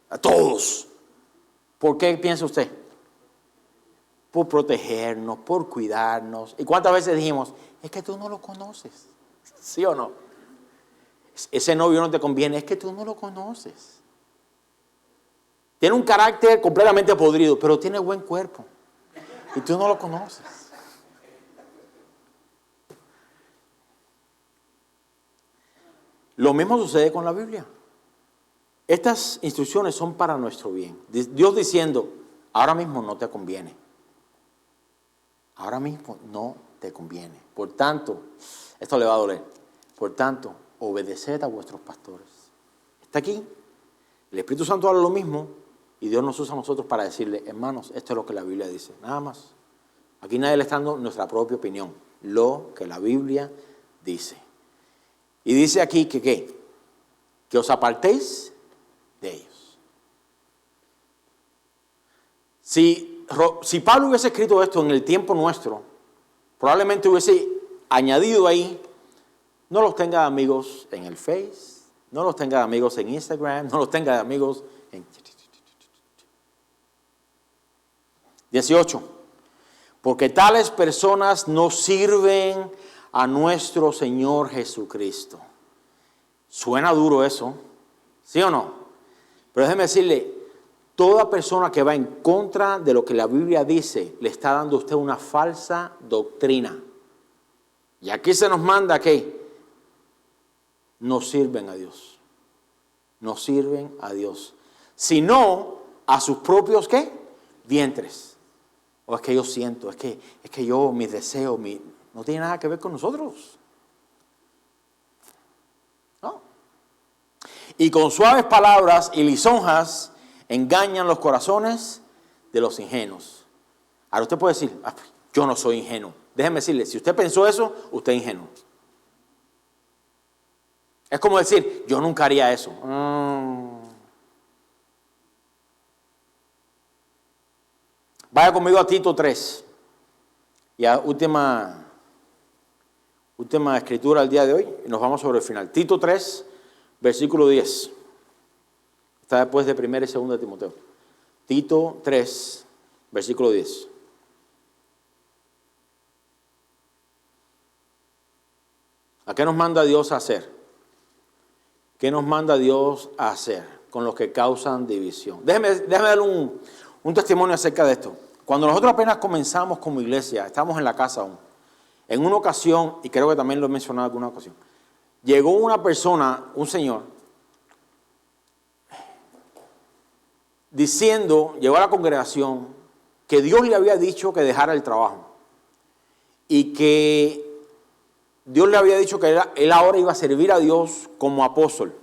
A todos. ¿Por qué piensa usted? Por protegernos, por cuidarnos. ¿Y cuántas veces dijimos, es que tú no lo conoces? ¿Sí o no? Ese novio no te conviene, es que tú no lo conoces. Tiene un carácter completamente podrido, pero tiene buen cuerpo. Y tú no lo conoces. Lo mismo sucede con la Biblia. Estas instrucciones son para nuestro bien. Dios diciendo, ahora mismo no te conviene. Ahora mismo no te conviene. Por tanto, esto le va a doler. Por tanto, obedeced a vuestros pastores. Está aquí. El Espíritu Santo habla lo mismo y Dios nos usa a nosotros para decirle, hermanos, esto es lo que la Biblia dice. Nada más. Aquí nadie le está dando nuestra propia opinión. Lo que la Biblia dice. Y dice aquí que ¿qué? Que os apartéis de ellos. Si Pablo hubiese escrito esto en el tiempo nuestro, probablemente hubiese añadido ahí, no los tenga de amigos en el Face, no los tenga de amigos en Instagram, no los tenga de amigos en... 18. Porque tales personas no sirven a nuestro Señor Jesucristo. Suena duro eso, ¿sí o no? Pero déjeme decirle, toda persona que va en contra de lo que la Biblia dice, le está dando a usted una falsa doctrina. Y aquí se nos manda que no sirven a Dios. No sirven a Dios. Sino a sus propios, ¿qué? Vientres. O es que yo siento, es que yo, mis deseos, no tiene nada que ver con nosotros. No. Y con suaves palabras y lisonjas engañan los corazones de los ingenuos. Ahora usted puede decir, yo no soy ingenuo. Déjeme decirle, si usted pensó eso, usted es ingenuo. Es como decir, yo nunca haría eso. Vaya conmigo a Tito 3. Y a última escritura al día de hoy. Y nos vamos sobre el final. Tito 3, versículo 10. Está después de 1 y 2 de Timoteo. Tito 3, versículo 10. ¿A qué nos manda Dios a hacer? ¿Qué nos manda Dios a hacer con los que causan división? Déjeme darle un testimonio acerca de esto. Cuando nosotros apenas comenzamos como iglesia, estamos en la casa aún, En una ocasión, y creo que también lo he mencionado en alguna ocasión, llegó una persona, un señor, llegó a la congregación que Dios le había dicho que dejara el trabajo y que Dios le había dicho que él ahora iba a servir a Dios como apóstol.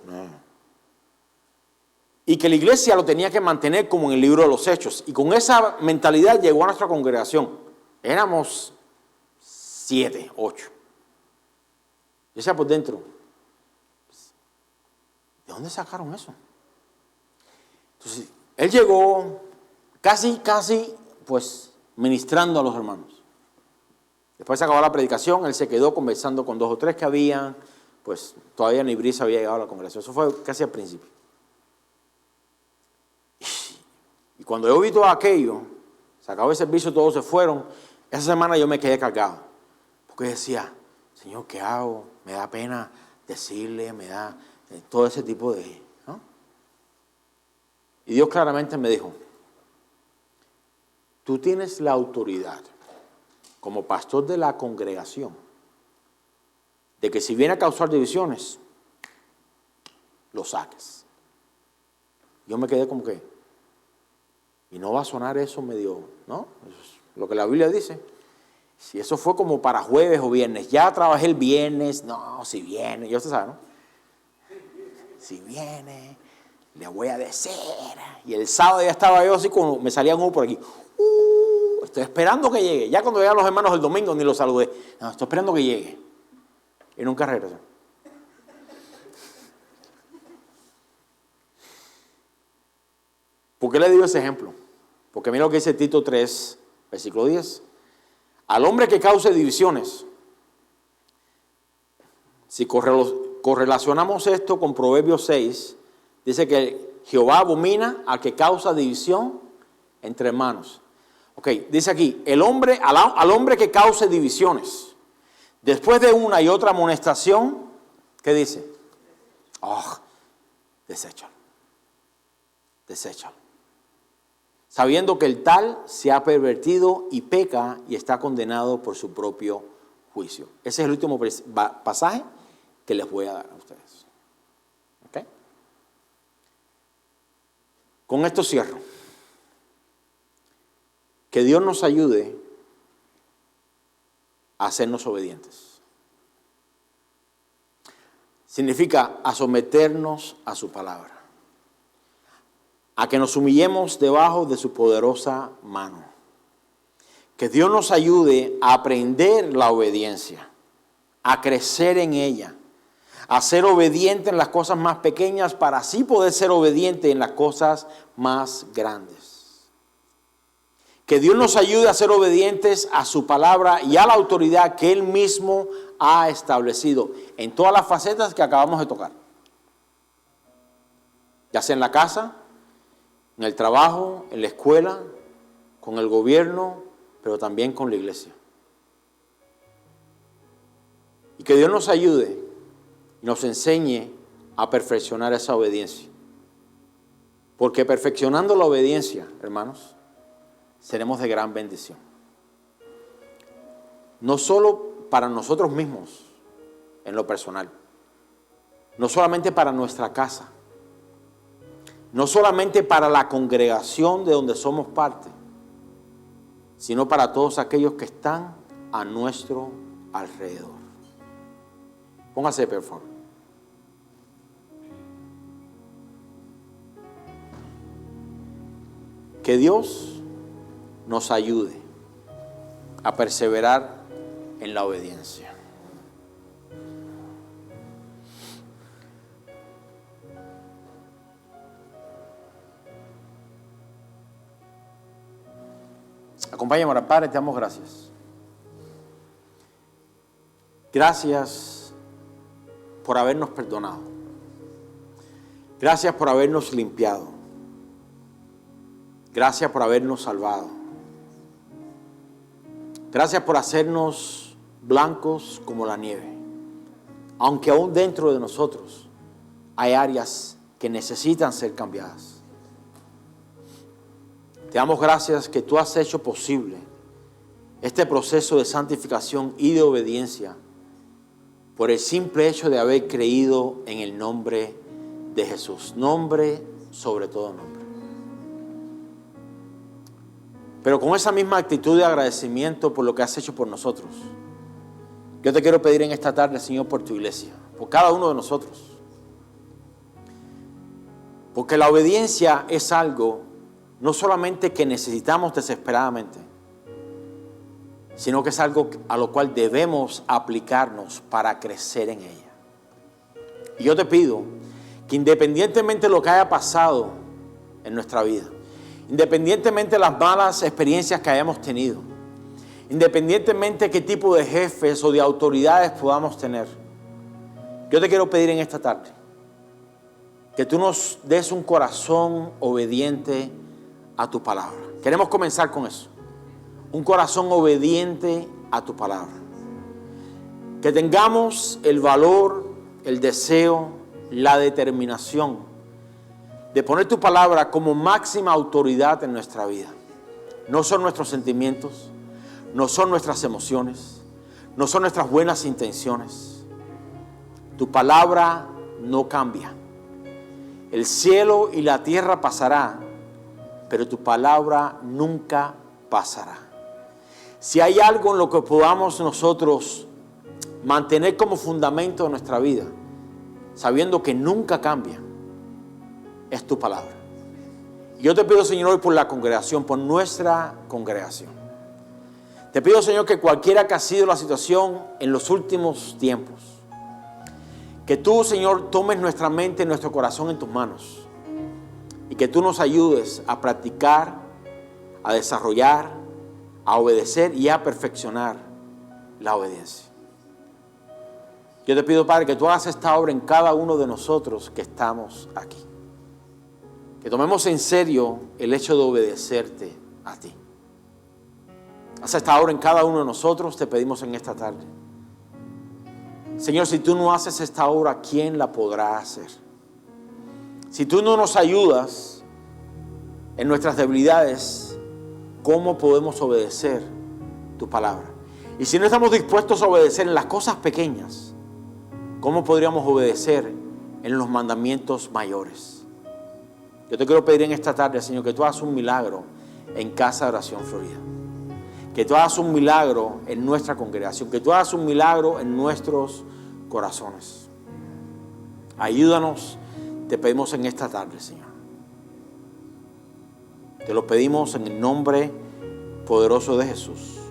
Y que la iglesia lo tenía que mantener como en el libro de los Hechos. Y con esa mentalidad llegó a nuestra congregación. Éramos 7, 8. Yo decía por dentro, ¿de dónde sacaron eso? Entonces, él llegó casi, pues, ministrando a los hermanos. Después se acabó la predicación, él se quedó conversando con 2 o 3 que habían, pues todavía ni brisa había llegado a la congregación. Eso fue casi al principio. Y cuando yo vi todo aquello, se acabó el servicio, todos se fueron. Esa semana yo me quedé cargado. Porque decía, Señor, ¿qué hago? Me da pena decirle, me da todo ese tipo de... ¿no? Y Dios claramente me dijo, tú tienes la autoridad como pastor de la congregación de que si viene a causar divisiones, lo saques. Yo me quedé como que, y no va a sonar eso medio, ¿no? Eso es lo que la Biblia dice. Si eso fue como para jueves o viernes, ya trabajé el viernes, no, si viene, ya usted sabe, ¿no? Si viene, le voy a decir. Y el sábado ya estaba yo así como, me salía un por aquí. Estoy esperando que llegue. Ya cuando llegan los hermanos el domingo ni los saludé. No, estoy esperando que llegue. Y nunca regresó. ¿Por qué le digo ese ejemplo? Porque mira lo que dice Tito 3, versículo 10. Al hombre que cause divisiones, si correlacionamos esto con Proverbios 6, dice que Jehová abomina al que causa división entre hermanos. Ok, dice aquí, al hombre que cause divisiones, después de una y otra amonestación, ¿qué dice? Deséchalo. Sabiendo que el tal se ha pervertido y peca y está condenado por su propio juicio. Ese es el último pasaje que les voy a dar a ustedes. ¿Ok? Con esto cierro. Que Dios nos ayude a hacernos obedientes. Significa a someternos a su palabra. A que nos humillemos debajo de su poderosa mano. Que Dios nos ayude a aprender la obediencia, a crecer en ella, a ser obediente en las cosas más pequeñas para así poder ser obediente en las cosas más grandes. Que Dios nos ayude a ser obedientes a su palabra y a la autoridad que Él mismo ha establecido en todas las facetas que acabamos de tocar. Ya sea en la casa, en el trabajo, en la escuela, con el gobierno, pero también con la iglesia. Y que Dios nos ayude y nos enseñe a perfeccionar esa obediencia. Porque perfeccionando la obediencia, hermanos, seremos de gran bendición. No solo para nosotros mismos, en lo personal. No solamente para nuestra casa. No solamente para la congregación de donde somos parte, sino para todos aquellos que están a nuestro alrededor. Póngase, por favor. Que Dios nos ayude a perseverar en la obediencia. Acompáñame a orar. Padre, te damos gracias. Gracias por habernos perdonado. Gracias por habernos limpiado. Gracias por habernos salvado. Gracias por hacernos blancos como la nieve. Aunque aún dentro de nosotros hay áreas que necesitan ser cambiadas. Te damos gracias que tú has hecho posible este proceso de santificación y de obediencia por el simple hecho de haber creído en el nombre de Jesús. Nombre sobre todo nombre. Pero con esa misma actitud de agradecimiento por lo que has hecho por nosotros, yo te quiero pedir en esta tarde, Señor, por tu iglesia, por cada uno de nosotros. Porque la obediencia es algo no solamente que necesitamos desesperadamente, sino que es algo a lo cual debemos aplicarnos para crecer en ella. Y yo te pido que independientemente de lo que haya pasado en nuestra vida, independientemente de las malas experiencias que hayamos tenido, independientemente de qué tipo de jefes o de autoridades podamos tener, yo te quiero pedir en esta tarde que tú nos des un corazón obediente a tu palabra. Queremos comenzar con eso. Un corazón obediente a tu palabra. Que tengamos el valor, el deseo, la determinación de poner tu palabra como máxima autoridad en nuestra vida. No son nuestros sentimientos, no son nuestras emociones, no son nuestras buenas intenciones. Tu palabra no cambia. El cielo y la tierra pasará, pero tu palabra nunca pasará. Si hay algo en lo que podamos nosotros mantener como fundamento de nuestra vida, sabiendo que nunca cambia, es tu palabra. Y yo te pido, Señor, hoy por la congregación, por nuestra congregación. Te pido, Señor, que cualquiera que ha sido la situación en los últimos tiempos, que tú, Señor, tomes nuestra mente y nuestro corazón en tus manos y que tú nos ayudes a practicar, a desarrollar, a obedecer y a perfeccionar la obediencia. Yo te pido, Padre, que tú hagas esta obra en cada uno de nosotros que estamos aquí. Que tomemos en serio el hecho de obedecerte a ti. Haz esta obra en cada uno de nosotros, te pedimos en esta tarde. Señor, si tú no haces esta obra, ¿quién la podrá hacer? Si tú no nos ayudas en nuestras debilidades, ¿cómo podemos obedecer tu palabra? Y si no estamos dispuestos a obedecer en las cosas pequeñas, ¿cómo podríamos obedecer en los mandamientos mayores? Yo te quiero pedir en esta tarde, Señor, que tú hagas un milagro en Casa de Oración Florida. Que tú hagas un milagro en nuestra congregación. Que tú hagas un milagro en nuestros corazones. Ayúdanos, te pedimos en esta tarde, Señor. Te lo pedimos en el nombre poderoso de Jesús.